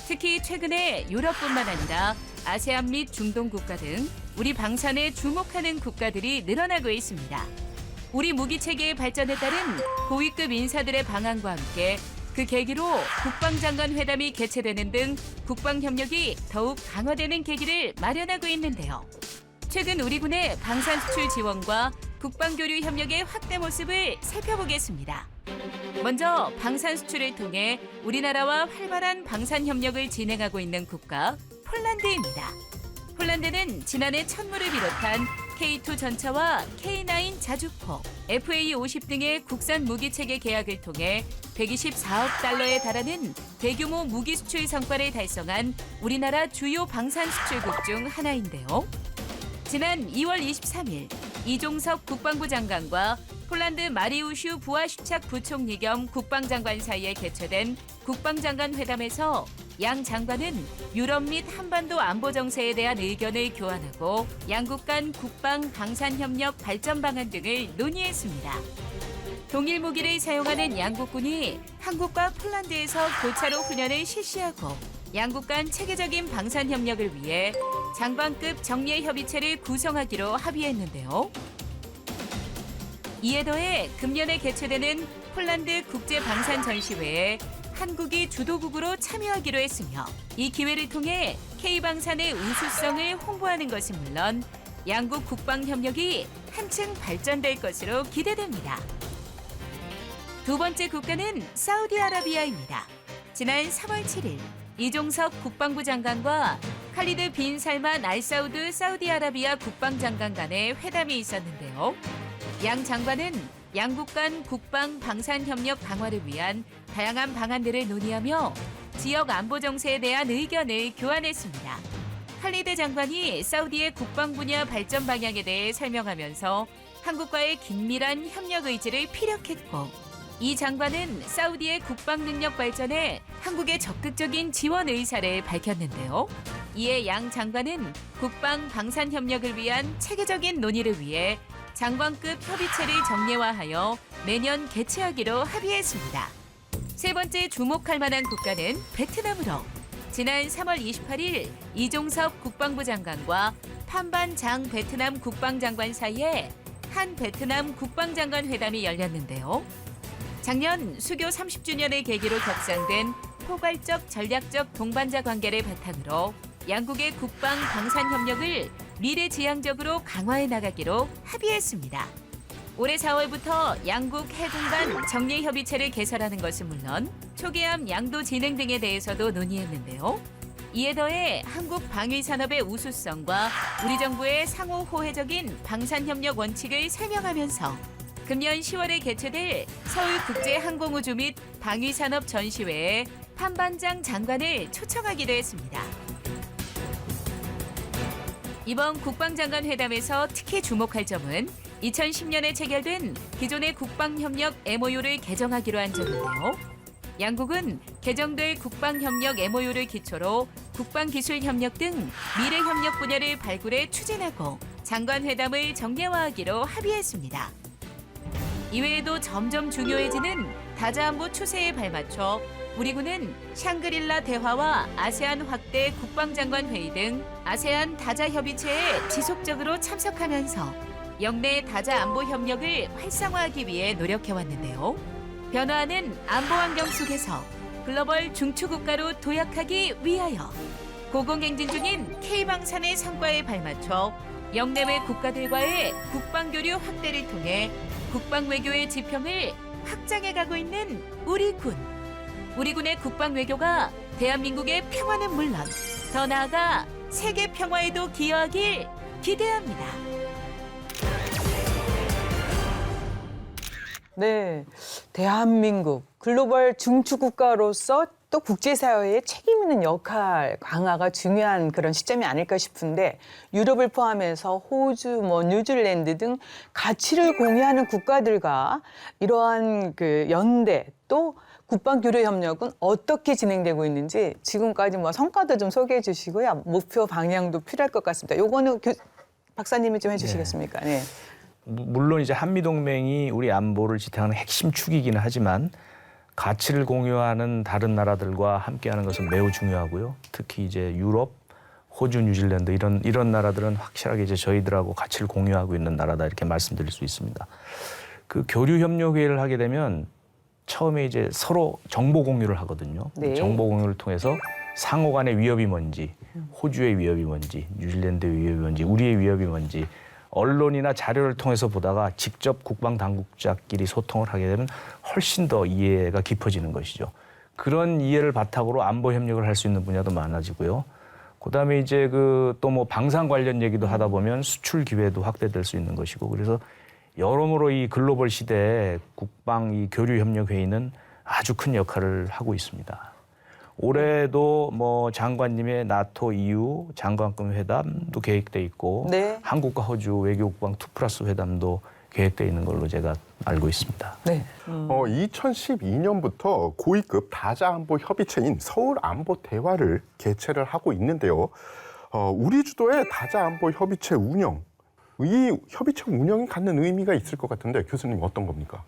특히 최근에 유럽뿐만 아니라 아세안 및 중동 국가 등 우리 방산에 주목하는 국가들이 늘어나고 있습니다. 우리 무기체계의 발전에 따른 고위급 인사들의 방한과 함께 그 계기로 국방장관 회담이 개최되는 등 국방협력이 더욱 강화되는 계기를 마련하고 있는데요. 최근 우리 군의 방산 수출 지원과 국방교류 협력의 확대 모습을 살펴보겠습니다. 먼저 방산 수출을 통해 우리나라와 활발한 방산 협력을 진행하고 있는 국가 폴란드입니다. 폴란드는 지난해 천무를 비롯한 K2 전차와 K9 자주포, FA50 등의 국산 무기체계 계약을 통해 124억 달러에 달하는 대규모 무기 수출 성과를 달성한 우리나라 주요 방산 수출국 중 하나인데요. 지난 2월 23일 이종석 국방부 장관과 폴란드 마리우슈 부하슈착 부총리 겸 국방장관 사이에 개최된 국방장관 회담에서 양 장관은 유럽 및 한반도 안보 정세에 대한 의견을 교환하고 양국 간 국방 방산 협력 발전 방안 등을 논의했습니다. 동일 무기를 사용하는 양국군이 한국과 폴란드에서 교차로 훈련을 실시하고 양국 간 체계적인 방산 협력을 위해 장관급 정례 협의체를 구성하기로 합의했는데요. 이에 더해 금년에 개최되는 폴란드 국제 방산 전시회에 한국이 주도국으로 참여하기로 했으며 이 기회를 통해 K방산의 우수성을 홍보하는 것은 물론 양국 국방 협력이 한층 발전될 것으로 기대됩니다. 두 번째 국가는 사우디아라비아입니다. 지난 3월 7일 이종석 국방부 장관과 칼리드 빈 살만 알사우드 사우디아라비아 국방장관 간의 회담이 있었는데요. 양 장관은 양국 간 국방 방산 협력 강화를 위한 다양한 방안들을 논의하며 지역 안보 정세에 대한 의견을 교환했습니다. 칼리드 장관이 사우디의 국방 분야 발전 방향에 대해 설명하면서 한국과의 긴밀한 협력 의지를 피력했고 이 장관은 사우디의 국방 능력 발전에 한국의 적극적인 지원 의사를 밝혔는데요. 이에 양 장관은 국방 방산 협력을 위한 체계적인 논의를 위해 장관급 협의체를 정례화하여 내년 개최하기로 합의했습니다. 세 번째 주목할 만한 국가는 베트남으로 지난 3월 28일 이종석 국방부 장관과 판반 장 베트남 국방장관 사이에 한 베트남 국방장관 회담이 열렸는데요. 작년 수교 30주년을 계기로 격상된 포괄적 전략적 동반자 관계를 바탕으로 양국의 국방 방산 협력을 미래지향적으로 강화해 나가기로 합의했습니다. 올해 4월부터 양국 해군 간 정례 협의체를 개설하는 것은 물론 초계함 양도 진행 등에 대해서도 논의했는데요. 이에 더해 한국 방위 산업의 우수성과 우리 정부의 상호 호혜적인 방산 협력 원칙을 설명하면서 금년 10월에 개최될 서울국제항공우주 및 방위산업 전시회에 판반장 장관을 초청하기도 했습니다. 이번 국방장관 회담에서 특히 주목할 점은 2010년에 체결된 기존의 국방협력 MOU를 개정하기로 한 점인데요. 양국은 개정될 국방협력 MOU를 기초로 국방기술협력 등 미래협력 분야를 발굴해 추진하고 장관회담을 정례화하기로 합의했습니다. 이외에도 점점 중요해지는 다자안보 추세에 발맞춰 우리 군은 샹그릴라 대화와 아세안 확대 국방장관 회의 등 아세안 다자 협의체에 지속적으로 참석하면서 영내 다자 안보 협력을 활성화하기 위해 노력해왔는데요. 변화하는 안보 환경 속에서 글로벌 중추 국가로 도약하기 위하여 고공행진 중인 K방산의 성과에 발맞춰 영내외 국가들과의 국방교류 확대를 통해 국방외교의 지평을 확장해가고 있는 우리 군. 우리 군의 국방외교가 대한민국의 평화는 물론 더 나아가 세계 평화에도 기여하길 기대합니다. 네, 대한민국 글로벌 중추 국가로서 또 국제사회에 책임 있는 역할 강화가 중요한 그런 시점이 아닐까 싶은데 유럽을 포함해서 호주, 뉴질랜드 등 가치를 공유하는 국가들과 이러한 그 연대 또 국방교류 협력은 어떻게 진행되고 있는지 지금까지 성과도 좀 소개해 주시고요. 목표 방향도 필요할 것 같습니다. 요거는 박사님이 좀 해주시겠습니까? 네. 물론 이제 한미동맹이 우리 안보를 지탱하는 핵심 축이기는 하지만 가치를 공유하는 다른 나라들과 함께하는 것은 매우 중요하고요. 특히 이제 유럽, 호주, 뉴질랜드 이런 나라들은 확실하게 이제 저희들하고 가치를 공유하고 있는 나라다 이렇게 말씀드릴 수 있습니다. 그 교류 협력 회의를 하게 되면 처음에 이제 서로 정보 공유를 하거든요. 네. 정보 공유를 통해서 상호 간의 위협이 뭔지, 호주의 위협이 뭔지, 뉴질랜드의 위협이 뭔지, 우리의 위협이 뭔지 언론이나 자료를 통해서 보다가 직접 국방 당국자끼리 소통을 하게 되면 훨씬 더 이해가 깊어지는 것이죠. 그런 이해를 바탕으로 안보 협력을 할 수 있는 분야도 많아지고요. 그다음에 이제 그 또 뭐 방산 관련 얘기도 하다 보면 수출 기회도 확대될 수 있는 것이고, 그래서 여러모로 이 글로벌 시대에 국방 이 교류 협력 회의는 아주 큰 역할을 하고 있습니다. 올해도 뭐 장관님의 나토 EU 장관급 회담도 계획돼 있고, 네. 한국과 호주 외교국방 2+2 회담도 계획돼 있는 걸로 제가 알고 있습니다. 네. 2012년부터 고위급 다자안보 협의체인 서울안보대화를 개최를 하고 있는데요. 우리 주도의 다자안보 협의체 운영, 이 협의체 운영이 갖는 의미가 있을 것 같은데 교수님 어떤 겁니까?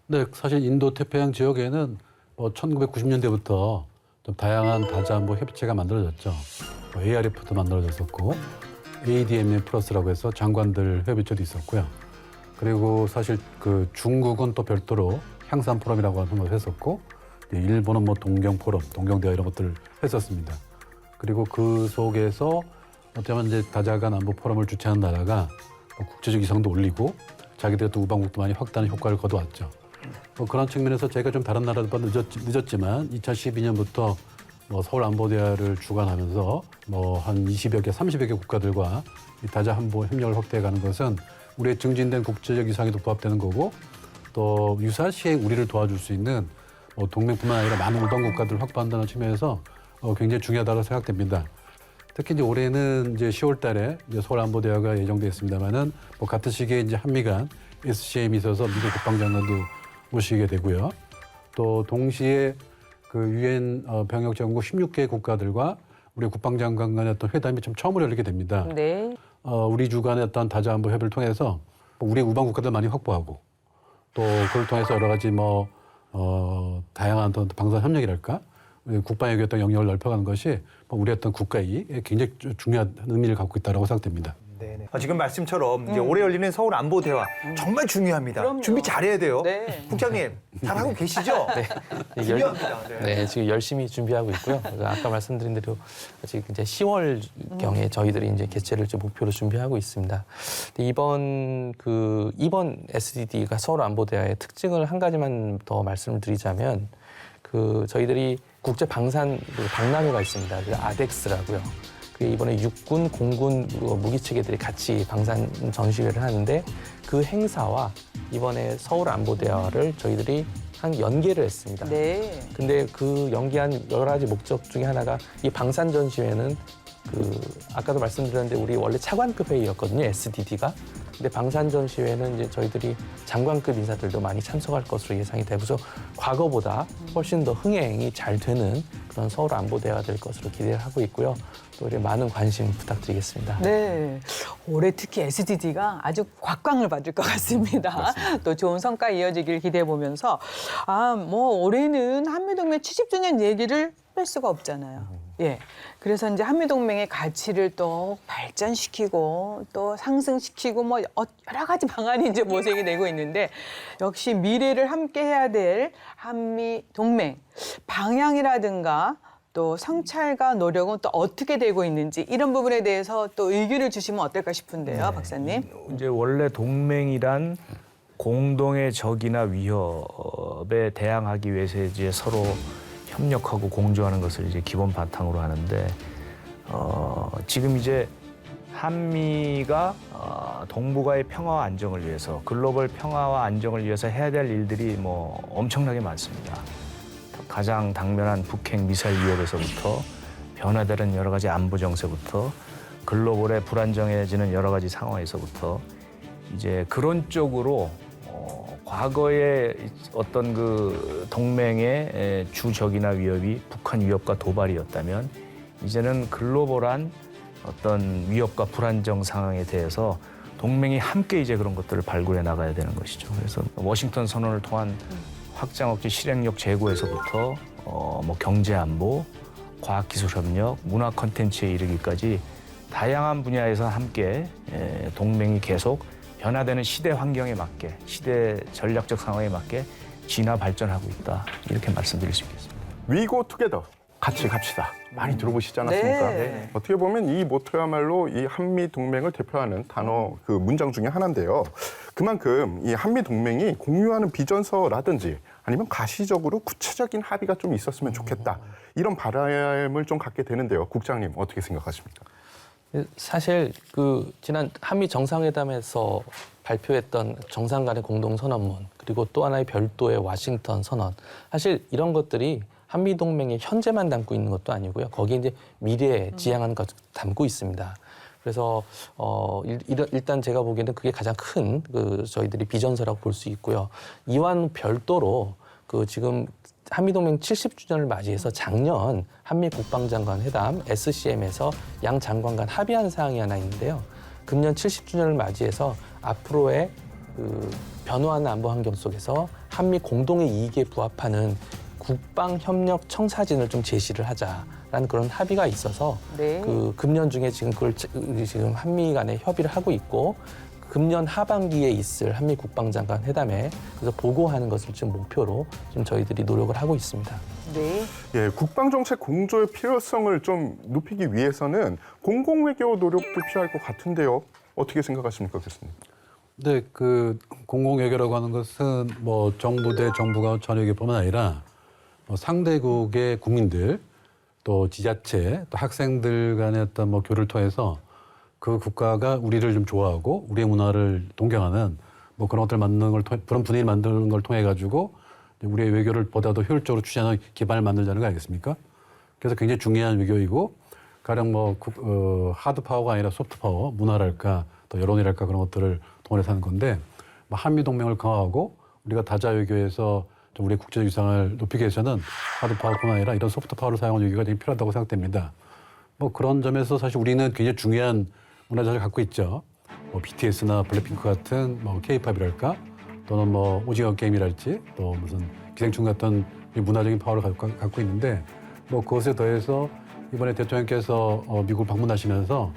네, 사실 인도 태평양 지역에는 1990년대부터 좀 다양한 다자안보 협의체가 만들어졌죠. ARF도 만들어졌었고 ADMM 플러스라고 해서 장관들 협의체도 있었고요. 그리고 사실 그 중국은 또 별도로 향산 포럼이라고 하는 걸 했었고, 일본은 뭐 동경 포럼, 동경대화 이런 것들을 했었습니다. 그리고 그 속에서 어쩌면 이제 다자간 안보 포럼을 주최하는 나라가 국제적 이상도 올리고 자기들의 또 우방국도 많이 확대하는 효과를 거둬왔죠. 그런 측면에서 저희가 좀 다른 나라들보다 늦었지만 2012년부터 서울안보대화를 주관하면서 한 20여 개, 30여 개 국가들과 이 다자안보 협력을 확대해가는 것은 우리의 증진된 국제적 이상에도 부합되는 거고, 또 유사시에 우리를 도와줄 수 있는 동맹뿐만 아니라 많은 우방 국가들을 확보한다는 측면에서 굉장히 중요하다고 생각됩니다. 특히 이제 올해는 이제 10월달에 이제 서울안보대화가 예정돼 있습니다만은 같은 시기에 이제 한미 간 SCM이 있어서 미국 국방장관도 모시게 되고요. 또 동시에 그 유엔 병역정국 16개 국가들과 우리 국방장관 간의 어떤 회담이 좀 처음으로 열리게 됩니다. 네. 우리 주간의 어떤 다자안보 협의를 통해서 우리의 우방 국가들 많이 확보하고, 또 그걸 통해서 여러 가지 다양한 어떤 방산 협력이랄까, 국방의 어떤 영역을 넓혀가는 것이 우리 어떤 국가의 굉장히 중요한 의미를 갖고 있다고 생각됩니다. 네네. 지금 말씀처럼 이제 올해 열리는 서울 안보 대화 정말 중요합니다. 그럼요. 준비 잘해야 돼요. 네. 국장님 잘하고 계시죠? 중요합니다. 네. 네, 지금 열심히 준비하고 있고요. 아까 말씀드린 대로 아직 이제 10월 경에 저희들이 이제 개최를 좀 목표로 준비하고 있습니다. 근데 이번 SDD가 서울 안보대화의 특징을 한 가지만 더 말씀을 드리자면, 저희들이 국제 방산 박람회가 있습니다. 아덱스라고요. 이번에 육군, 공군 무기 체계들이 같이 방산 전시회를 하는데, 그 행사와 이번에 서울 안보대화를 저희들이 연계를 했습니다. 네. 근데 그 연계한 여러 가지 목적 중에 하나가, 이 방산 전시회는 아까도 말씀드렸는데 우리 원래 차관급 회의였거든요, SDD가. 근데 방산 전시회는 이제 저희들이 장관급 인사들도 많이 참석할 것으로 예상이 되고서 과거보다 훨씬 더 흥행이 잘 되는 그런 서울 안보대화가 될 것으로 기대를 하고 있고요. 또 우리 많은 관심 부탁드리겠습니다. 네. 올해 특히 SDD가 아주 곽광을 받을 것 같습니다. 또 좋은 성과 이어지길 기대해 보면서, 올해는 한미동맹 70주년 얘기를 뺄 수가 없잖아요. 예. 그래서 이제 한미동맹의 가치를 또 발전시키고 또 상승시키고 여러 가지 방안이 이제 모색이 되고 있는데, 역시 미래를 함께 해야 될 한미동맹 방향이라든가 또 성찰과 노력은 또 어떻게 되고 있는지, 이런 부분에 대해서 또 의견을 주시면 어떨까 싶은데요, 박사님. 이제 원래 동맹이란 공동의 적이나 위협에 대항하기 위해서 이제 서로 협력하고 공조하는 것을 이제 기본 바탕으로 하는데, 지금 이제 한미가 동북아의 평화와 안정을 위해서, 글로벌 평화와 안정을 위해서 해야 될 일들이 엄청나게 많습니다. 가장 당면한 북핵 미사일 위협에서부터 변화되는 여러 가지 안보 정세부터 글로벌의 불안정해지는 여러 가지 상황에서부터 이제 그런 쪽으로 과거의 어떤 그 동맹의 주적이나 위협이 북한 위협과 도발이었다면, 이제는 글로벌한 어떤 위협과 불안정 상황에 대해서 동맹이 함께 이제 그런 것들을 발굴해 나가야 되는 것이죠. 그래서 워싱턴 선언을 통한 확장 억제 실행력 제고에서부터 경제 안보, 과학 기술 협력, 문화 콘텐츠에 이르기까지 다양한 분야에서 함께 동맹이 계속 변화되는 시대 환경에 맞게, 시대 전략적 상황에 맞게 진화 발전하고 있다, 이렇게 말씀드릴 수 있겠습니다. We go together. 같이 갑시다. 많이 들어보시지 않았습니까? 네. 어떻게 보면 이 모토야말로 이 한미 동맹을 대표하는 단어 그 문장 중에 하나인데요. 그만큼 이 한미 동맹이 공유하는 비전서라든지 아니면 가시적으로 구체적인 합의가 좀 있었으면 좋겠다. 이런 바람을 좀 갖게 되는데요. 국장님 어떻게 생각하십니까? 사실 그 지난 한미 정상회담에서 발표했던 정상 간의 공동 선언문 그리고 또 하나의 별도의 워싱턴 선언 사실 이런 것들이 한미 동맹의 현재만 담고 있는 것도 아니고요. 거기에 이제 미래에 지향하는 것 담고 있습니다. 그래서 일단 제가 보기에는 그게 가장 큰 그 저희들이 비전서라고 볼 수 있고요. 이와는 별도로 그 지금 한미동맹 70주년을 맞이해서 작년 한미 국방장관 회담 SCM에서 양 장관 간 합의한 사항이 하나 있는데요. 금년 70주년을 맞이해서 앞으로의 그 변화하는 안보 환경 속에서 한미 공동의 이익에 부합하는 국방협력 청사진을 좀 제시를 하자라는 그런 합의가 있어서 네. 그 금년 중에 지금 그걸 지금 한미 간에 협의를 하고 있고 금년 하반기에 있을 한미 국방장관 회담에 그래서 보고하는 것을 지금 목표로 좀 저희들이 노력을 하고 있습니다. 네. 예, 국방정책 공조의 필요성을 좀 높이기 위해서는 공공외교 노력도 필요할 것 같은데요. 어떻게 생각하십니까, 교수님? 근데 그 공공외교라고 하는 것은 뭐 정부 대 정부가 전역일뿐만 아니라 상대국의 국민들 또 지자체 또 학생들 간의 어떤 뭐 교류를 통해서 그 국가가 우리를 좀 좋아하고 우리의 문화를 동경하는 뭐 그런 것들 만드는 걸 통해 그런 분위기를 만드는 걸 통해 가지고 우리의 외교를 보다 더 효율적으로 추진하는 기반을 만들자는 거 아니겠습니까? 그래서 굉장히 중요한 외교이고 가령 뭐 하드 파워가 아니라 소프트 파워, 문화랄까 또 여론이랄까 그런 것들을 동원해서 하는 건데 뭐 한미 동맹을 강화하고 우리가 다자 외교에서 좀 우리의 국제적 위상을 높이기 위해서는 하드 파워뿐만 아니라 이런 소프트 파워를 사용하는 외교가 되게 필요하다고 생각됩니다. 뭐 그런 점에서 사실 우리는 굉장히 중요한 문화자를 갖고 있죠. 뭐 BTS나 블랙핑크 같은 뭐 K-팝이랄까 또는 뭐 오징어 게임이랄지 또 무슨 기생충 같은 문화적인 파워를 갖고 있는데 뭐 그것에 더해서 이번에 대통령께서 미국을 방문하시면서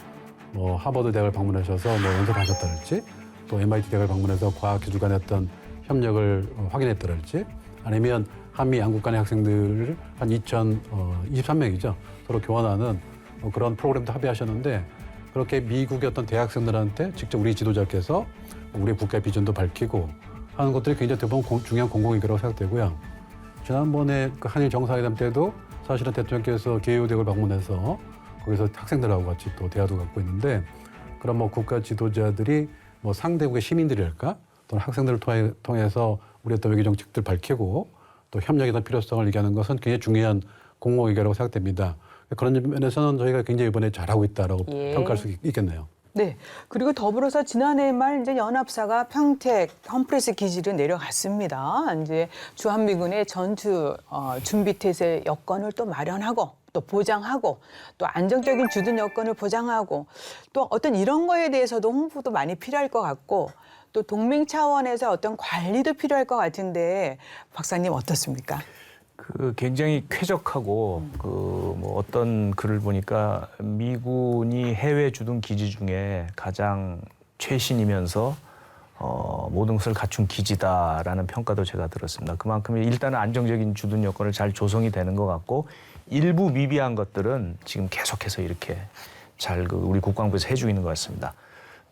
뭐 하버드 대학을 방문하셔서 뭐 연설하셨다랄지 또 MIT 대학을 방문해서 과학기술 간의 어떤 협력을 확인했다랄지 아니면 한미 양국 간의 학생들을 한 23명이죠. 서로 교환하는 뭐 그런 프로그램도 합의하셨는데 그렇게 미국의 어떤 대학생들한테 직접 우리 지도자께서 우리의 국가의 비전도 밝히고 하는 것들이 굉장히 대부분 중요한 공공외교라고 생각되고요. 지난번에 그 한일 정상회담 때도 사실은 대통령께서 게이오 대학을 방문해서 거기서 학생들하고 같이 또 대화도 갖고 있는데 그런 뭐 국가 지도자들이 뭐 상대국의 시민들이랄까 또는 학생들을 통해서 우리 어떤 외교 정책들 밝히고 또 협력에 대한 필요성을 얘기하는 것은 굉장히 중요한 공공외교라고 생각됩니다. 그런 면에서는 저희가 굉장히 이번에 잘하고 있다라고 평가할 수 있겠네요. 네. 그리고 더불어서 지난해 말 이제 연합사가 평택 험프레스 기지를 내려갔습니다. 이제 주한미군의 전투 준비 태세 여건을 또 마련하고 또 보장하고 또 안정적인 주둔 여건을 보장하고 또 어떤 이런 거에 대해서도 홍보도 많이 필요할 것 같고 또 동맹 차원에서 어떤 관리도 필요할 것 같은데 박사님 어떻습니까? 그 굉장히 쾌적하고 그 뭐 어떤 글을 보니까 미군이 해외 주둔 기지 중에 가장 최신이면서 모든 것을 갖춘 기지다라는 평가도 제가 들었습니다. 그만큼 일단은 안정적인 주둔 여건을 잘 조성이 되는 것 같고 일부 미비한 것들은 지금 계속해서 이렇게 잘 우리 국방부에서 해주고 있는 것 같습니다.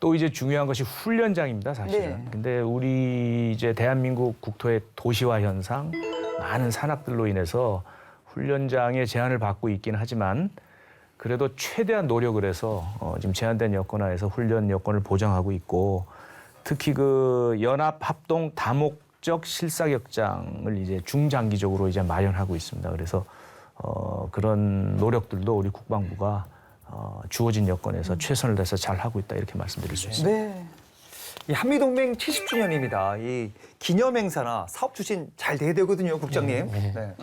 또 이제 중요한 것이 훈련장입니다, 사실은. 네. 근데 우리 이제 대한민국 국토의 도시화 현상, 많은 산업들로 인해서 훈련장의 제한을 받고 있긴 하지만 그래도 최대한 노력을 해서 지금 제한된 여건 하에서 훈련 여건을 보장하고 있고 특히 그 연합 합동 다목적 실사격장을 이제 중장기적으로 이제 마련하고 있습니다. 그래서 그런 노력들도 우리 국방부가 주어진 여건에서 최선을 다해서 잘 하고 있다 이렇게 말씀드릴 수 있습니다. 네. 이 한미동맹 70주년입니다. 이 기념행사나 사업 추진 잘 돼야 되거든요, 국장님. 네.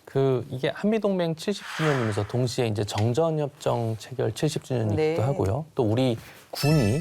그 이게 한미동맹 70주년이면서 동시에 이제 정전협정 체결 70주년이기도 네. 하고요. 또 우리 군이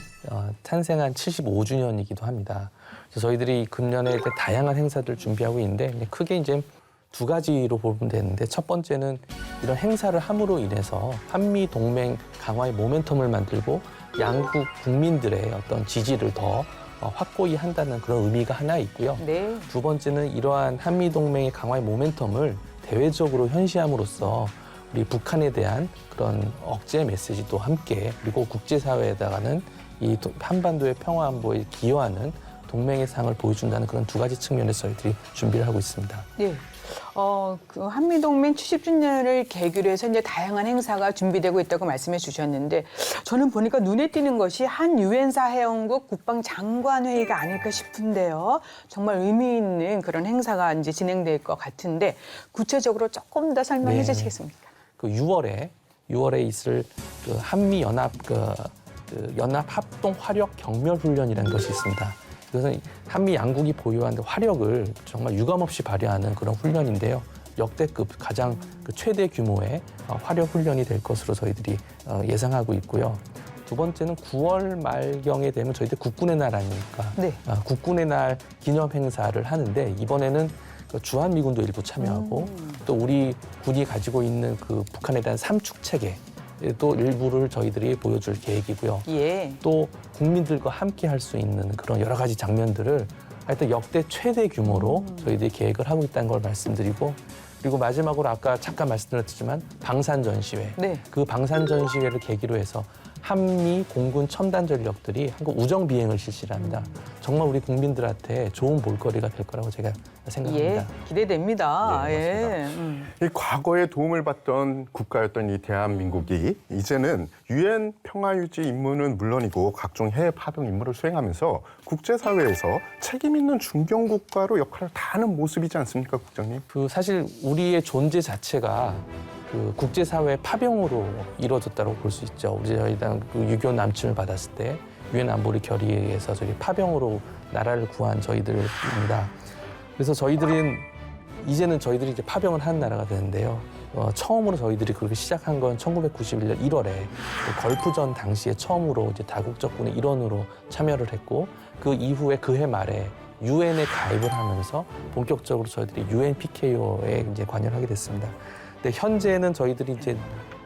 탄생한 75주년이기도 합니다. 그래서 저희들이 금년에 다양한 행사들 준비하고 있는데 크게 이제 두 가지로 보면 되는데 첫 번째는 이런 행사를 함으로 인해서 한미 동맹 강화의 모멘텀을 만들고 양국 국민들의 어떤 지지를 더 확고히 한다는 그런 의미가 하나 있고요. 네. 두 번째는 이러한 한미 동맹의 강화의 모멘텀을 대외적으로 현시함으로써 우리 북한에 대한 그런 억제 메시지도 함께 그리고 국제사회에다가는 이 한반도의 평화 안보에 기여하는 동맹의 상을 보여준다는 그런 두 가지 측면에서 저희들이 준비를 하고 있습니다. 네. 그 한미동맹 70주년을 계기로 해서 이제 다양한 행사가 준비되고 있다고 말씀해 주셨는데 저는 보니까 눈에 띄는 것이 한 유엔사 회원국 국방장관회의가 아닐까 싶은데요. 정말 의미 있는 그런 행사가 이제 진행될 것 같은데 구체적으로 조금 더 설명해 네. 주시겠습니까? 그 6월에 있을 그 한미 연합 연합 합동 화력 경멸 훈련이라는 것이 있습니다. 그래서 한미 양국이 보유한 화력을 정말 유감없이 발휘하는 그런 훈련인데요. 역대급 가장 최대 규모의 화력 훈련이 될 것으로 저희들이 예상하고 있고요. 두 번째는 9월 말경에 되면 저희들 국군의 날 아닙니까? 네. 국군의 날 기념 행사를 하는데 이번에는 그 주한미군도 일부 참여하고 또 우리 군이 가지고 있는 그 북한에 대한 삼축 체계 또 일부를 저희들이 보여줄 계획이고요. 예. 또 국민들과 함께 할 수 있는 그런 여러 가지 장면들을 하여튼 역대 최대 규모로 저희들이 계획을 하고 있다는 걸 말씀드리고 그리고 마지막으로 아까 잠깐 말씀드렸지만 방산전시회. 네. 그 방산전시회를 계기로 해서 한미 공군 첨단 전력들이 한국 우정 비행을 실시를 합니다. 정말 우리 국민들한테 좋은 볼거리가 될 거라고 제가 생각합니다. 예. 기대됩니다. 네, 예. 이 과거에 도움을 받던 국가였던 이 대한민국이 이제는 유엔 평화유지 임무는 물론이고 각종 해외 파병 임무를 수행하면서 국제사회에서 책임 있는 중견국가로 역할을 다하는 모습이지 않습니까, 국장님? 그 사실 우리의 존재 자체가 그 국제사회 파병으로 이루어졌다고 볼 수 있죠. 저희당 그 6.25 남침을 받았을 때 유엔 안보리 결의에 의해서 저희 파병으로 나라를 구한 저희들입니다. 그래서 이제는 저희들이 이제 파병을 하는 나라가 되는데요. 처음으로 저희들이 그렇게 시작한 건 1991년 1월에 걸프전 당시에 처음으로 이제 다국적군의 일원으로 참여를 했고 그 이후에 그해 말에 유엔에 가입을 하면서 본격적으로 저희들이 UN PKO에 이제 관여를 하게 됐습니다. 근데 현재는 저희들이 이제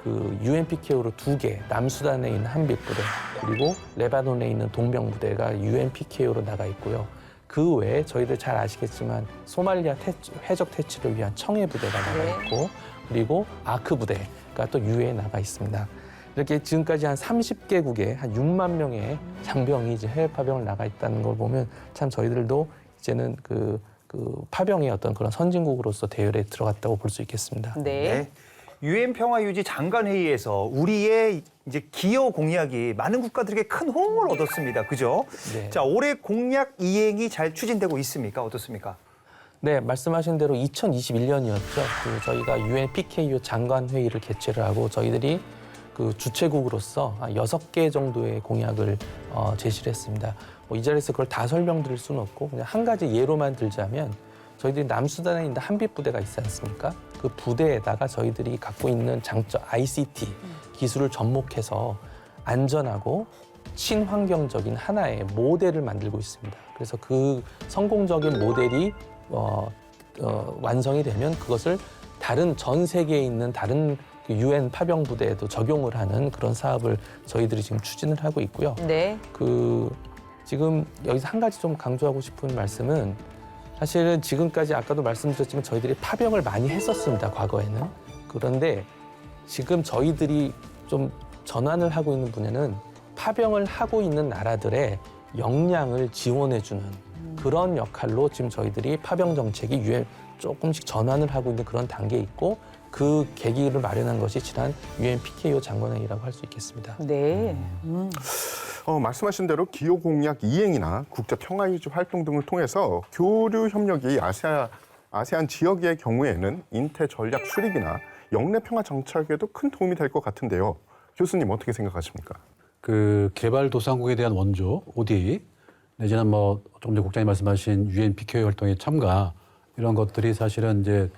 그 UN PKO로 2개, 남수단에 있는 한빛부대 그리고 레바논에 있는 동명부대가 UN PKO로 나가 있고요. 그 외에 저희들 잘 아시겠지만 소말리아 해적 퇴치를 위한 청해 부대가 나가 있고 그리고 아크 부대가 또 유엔에 나가 있습니다. 이렇게 지금까지 한 30개국에 한 6만 명의 장병이 이제 해외 파병을 나가 있다는 걸 보면 참 저희들도 이제는 그 파병의 어떤 그런 선진국으로서 대열에 들어갔다고 볼 수 있겠습니다. 네. 유엔 평화유지 장관회의에서 우리의 이제 기여 공약이 많은 국가들에게 큰 호응을 얻었습니다. 그죠? 네. 자, 올해 공약 이행이 잘 추진되고 있습니까? 어떻습니까? 네, 말씀하신 대로 2021년이었죠. 저희가 UN PKO 장관 회의를 개최를 하고 저희들이 그 주최국으로서 한 6개 정도의 공약을 제시를 했습니다. 이 자리에서 그걸 다 설명드릴 수는 없고 그냥 한 가지 예로만 들자면 저희들이 남수단에 있는 한빛부대가 있지 않습니까? 그 부대에다가 저희들이 갖고 있는 장점 ICT 기술을 접목해서 안전하고 친환경적인 하나의 모델을 만들고 있습니다. 그래서 그 성공적인 모델이 완성이 되면 그것을 다른 전 세계에 있는 다른 UN 파병 부대에도 적용을 하는 그런 사업을 저희들이 지금 추진을 하고 있고요. 네. 지금 여기서 한 가지 좀 강조하고 싶은 말씀은 사실은 지금까지 아까도 말씀드렸지만 저희들이 파병을 많이 했었습니다, 과거에는. 그런데 지금 저희들이 좀 전환을 하고 있는 분야는 파병을 하고 있는 나라들의 역량을 지원해주는 그런 역할로 지금 저희들이 파병 정책이 조금씩 전환을 하고 있는 그런 단계에 있고 그 계기를 마련한 것이 지난 UN PKO 장관회의라고 할 수 있겠습니다. 네. 말씀하신 대로 기호 공약 이행이나 국제 평화유지 활동 등을 통해서 교류 협력이 아세안 지역의 경우에는 인태 전략 수립이나 영내 평화 정착에도 큰 도움이 될 것 같은데요. 교수님 어떻게 생각하십니까? 그 개발도상국에 대한 원조, ODA, 내지는 조금 전에 국장님 말씀하신 UN PKO 활동에 참가 이런 것들이 사실은 이제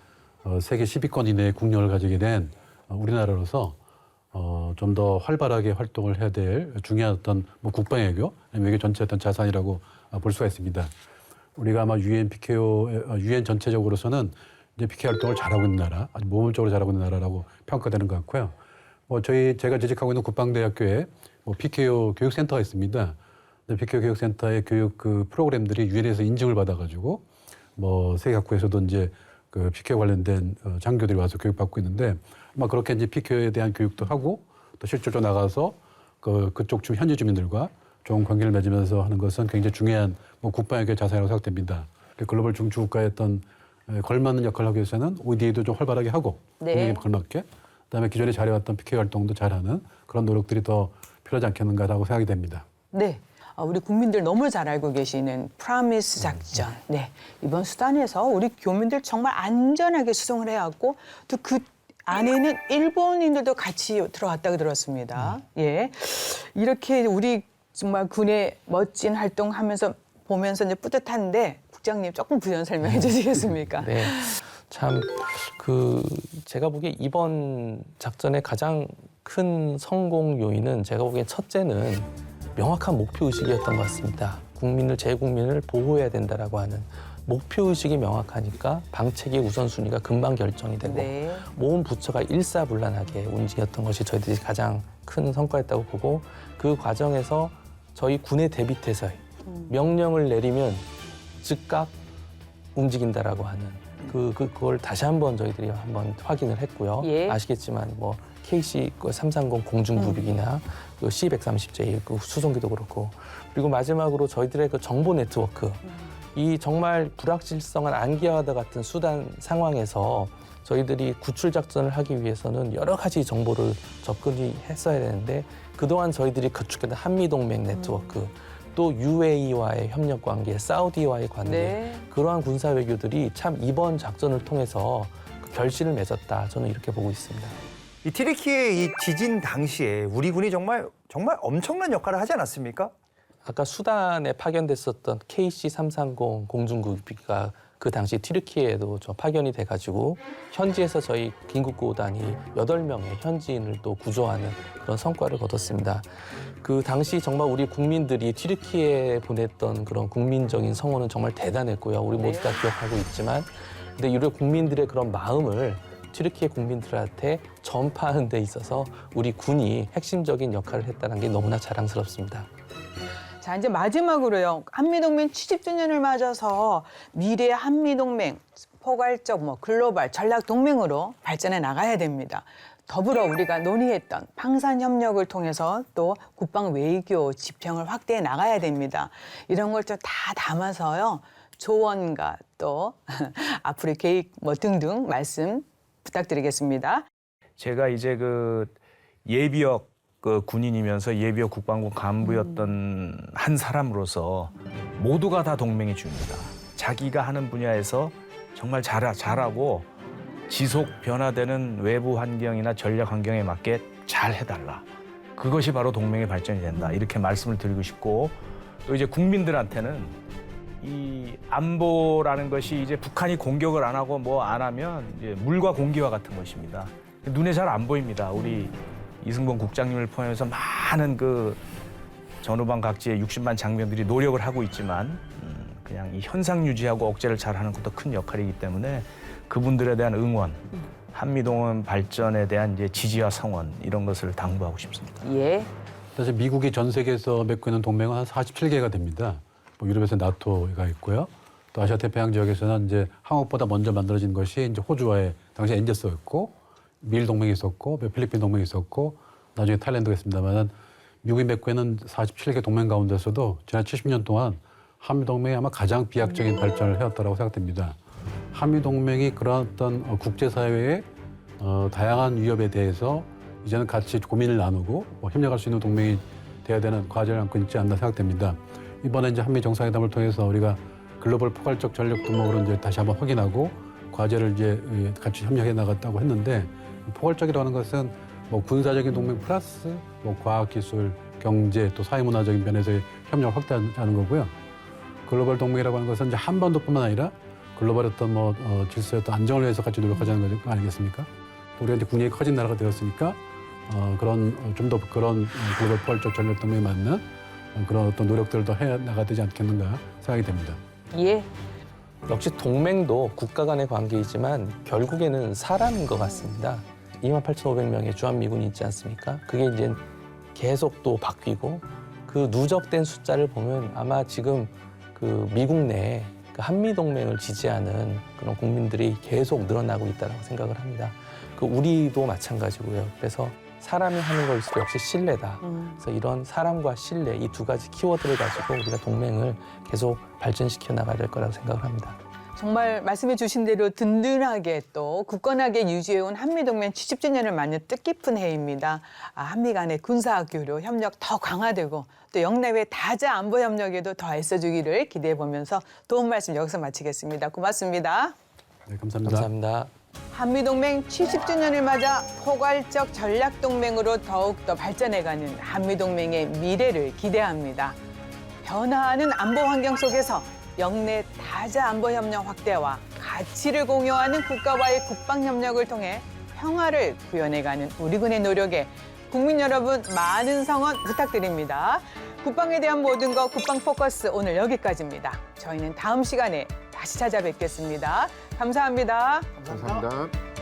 세계 10위권 이내의 국력을 가지게 된 우리나라로서 좀 더 활발하게 활동을 해야 될 중요한 어떤 국방외교, 아니면 외교 전체의 어떤 자산이라고 볼 수가 있습니다. 우리가 아마 UN 전체적으로서는 이제 PKO 활동을 잘하고 있는 나라, 아주 모범적으로 잘하고 있는 나라라고 평가되는 것 같고요. 제가 재직하고 있는 국방대학교에 PKO 교육센터가 있습니다. PKO 교육센터의 교육 그 프로그램들이 유엔에서 인증을 받아가지고 세계 각국에서도 이제 그 PK 관련된 장교들이 와서 교육받고 있는데 아마 그렇게 이제 PK에 대한 교육도 하고 또 실제로 나가서 그쪽 현지 주민들과 좋은 관계를 맺으면서 하는 것은 굉장히 중요한 국방의 자산이라고 생각됩니다. 글로벌 중추국가의 어떤 걸맞는 역할을 하기 위해서는 ODA도 좀 활발하게 하고 네. 분위기에 걸맞게 그다음에 기존에 잘해왔던 PK 활동도 잘하는 그런 노력들이 더 필요하지 않겠는가라고 생각이 됩니다. 네. 우리 국민들 너무 잘 알고 계시는 프라미스 작전. 네. 이번 수단에서 우리 교민들 정말 안전하게 수송을 해왔고 또 그 안에는 일본인들도 같이 들어왔다고 들었습니다. 예. 이렇게 우리 정말 군의 멋진 활동하면서 보면서 이제 뿌듯한데 국장님 조금 부연 설명해 주시겠습니까? 네. 참, 제가 보기에 이번 작전의 가장 큰 성공 요인은 제가 보기엔 첫째는 명확한 목표 의식이었던 것 같습니다. 재국민을 보호해야 된다라고 하는 목표 의식이 명확하니까 방책의 우선순위가 금방 결정이 되고 네. 모든 부처가 일사불란하게 움직였던 것이 저희들이 가장 큰 성과였다고 보고 그 과정에서 저희 군의 대비태세 명령을 내리면 즉각 움직인다라고 하는 그걸 다시 한번 저희들이 한번 확인을 했고요. 예. 아시겠지만 뭐 KC 330 공중부비기나 그 C-130J 그 수송기도 그렇고 그리고 마지막으로 저희들의 그 정보 네트워크 이 정말 불확실성한 안개와도 같은 수단 상황에서 저희들이 구출 작전을 하기 위해서는 여러 가지 정보를 접근이 했어야 되는데 그동안 저희들이 구축했던 한미동맹 네트워크 또 UAE와의 협력 관계, 사우디와의 관계 네. 그러한 군사 외교들이 참 이번 작전을 통해서 결실을 맺었다. 저는 이렇게 보고 있습니다. 이 튀르키예 이 지진 당시에 우리 군이 정말 엄청난 역할을 하지 않았습니까? 아까 수단에 파견됐었던 KC-330 공중구비기가 그 당시 튀르키예에도 파견이 돼가지고 현지에서 저희 긴급구호단이 8명의 현지인을 또 구조하는 그런 성과를 거뒀습니다. 그 당시 정말 우리 국민들이 튀르키예에 보냈던 그런 국민적인 성원은 정말 대단했고요. 우리 모두 다 기억하고 있지만 근데 이런 국민들의 그런 마음을 튀르키예 국민들한테 전파하는 데 있어서 우리 군이 핵심적인 역할을 했다는 게 너무나 자랑스럽습니다. 자, 이제 마지막으로요. 한미동맹 70주년을 맞아서 미래 한미동맹 포괄적 글로벌 전략 동맹으로 발전해 나가야 됩니다. 더불어 우리가 논의했던 방산 협력을 통해서 또 국방 외교 지평을 확대해 나가야 됩니다. 이런 걸 좀 다 담아서요. 조언과 또 앞으로의 계획 등등 말씀 부탁드리겠습니다. 제가 이제 예비역 군인이면서 예비역 국방부 간부였던 한 사람으로서 모두가 다 동맹의 주입니다. 자기가 하는 분야에서 정말 잘하고 지속 변화되는 외부 환경이나 전략 환경에 맞게 잘 해달라. 그것이 바로 동맹의 발전이 된다. 이렇게 말씀을 드리고 싶고 또 이제 국민들한테는 이 안보라는 것이 이제 북한이 공격을 안 하고 뭐 안 하면 이제 물과 공기와 같은 것입니다. 눈에 잘 안 보입니다. 우리 이승범 국장님을 포함해서 많은 전후방 각지의 60만 장병들이 노력을 하고 있지만 그냥 이 현상 유지하고 억제를 잘하는 것도 큰 역할이기 때문에 그분들에 대한 응원, 한미동맹 발전에 대한 이제 지지와 성원 이런 것을 당부하고 싶습니다. 예. 사실 미국이 전 세계에서 맺고 있는 동맹은 한 47개가 됩니다. 유럽에서 나토가 있고요. 또 아시아 태평양 지역에서는 이제 한국보다 먼저 만들어진 것이 이제 호주와의 당시 엔제스였고, 미일 동맹이 있었고, 필리핀 동맹이 있었고, 나중에 타일랜드가 있습니다만은 미국이 맺고 있는 47개 동맹 가운데서도 지난 70년 동안 한미 동맹이 아마 가장 비약적인 발전을 해왔다고 생각됩니다. 한미 동맹이 그런 어떤 국제사회의 다양한 위협에 대해서 이제는 같이 고민을 나누고 협력할 수 있는 동맹이 돼야 되는 과제를 안고 있지 않나 생각됩니다. 이번에 이제 한미 정상회담을 통해서 우리가 글로벌 포괄적 전력 동맹으로 이제 다시 한번 확인하고 과제를 이제 같이 협력해 나갔다고 했는데 포괄적이라는 것은 군사적인 동맹 플러스 과학기술, 경제 또 사회문화적인 면에서의 협력을 확대하는 거고요. 글로벌 동맹이라고 하는 것은 이제 한반도뿐만 아니라 글로벌 어떤 질서의 어떤 안정을 위해서 같이 노력하자는 거 아니겠습니까? 우리가 이제 국력이 커진 나라가 되었으니까 그런 좀 더 그런 글로벌 포괄적 전력 동맹에 맞는 그런 어떤 노력들을 더 해 나가야 되지 않겠는가 생각이 됩니다. 예. 역시 동맹도 국가 간의 관계이지만 결국에는 사람인 것 같습니다. 28,500명의 주한미군이 있지 않습니까? 그게 이제 계속 또 바뀌고 그 누적된 숫자를 보면 아마 지금 미국 내에 그 한미 동맹을 지지하는 그런 국민들이 계속 늘어나고 있다고 생각을 합니다. 그 우리도 마찬가지고요. 그래서 사람이 하는 것일수록 역시 신뢰다. 그래서 이런 사람과 신뢰 이 두 가지 키워드를 가지고 우리가 동맹을 계속 발전시켜 나가야 될 거라고 생각을 합니다. 정말 말씀해 주신 대로 든든하게 또 굳건하게 유지해온 한미동맹 70주년을 맞는 뜻깊은 해입니다. 한미 간의 군사교류 협력 더 강화되고 또 영내외 다자 안보 협력에도 더 애써주기를 기대해보면서 도움 말씀 여기서 마치겠습니다. 고맙습니다. 네, 감사합니다. 감사합니다. 한미동맹 70주년을 맞아 포괄적 전략동맹으로 더욱더 발전해가는 한미동맹의 미래를 기대합니다. 변화하는 안보 환경 속에서 영내 다자 안보 협력 확대와 가치를 공유하는 국가와의 국방 협력을 통해 평화를 구현해가는 우리 군의 노력에 국민 여러분 많은 성원 부탁드립니다. 국방에 대한 모든 것 국방 포커스 오늘 여기까지입니다. 저희는 다음 시간에 다시 찾아뵙겠습니다. 감사합니다. 감사합니다.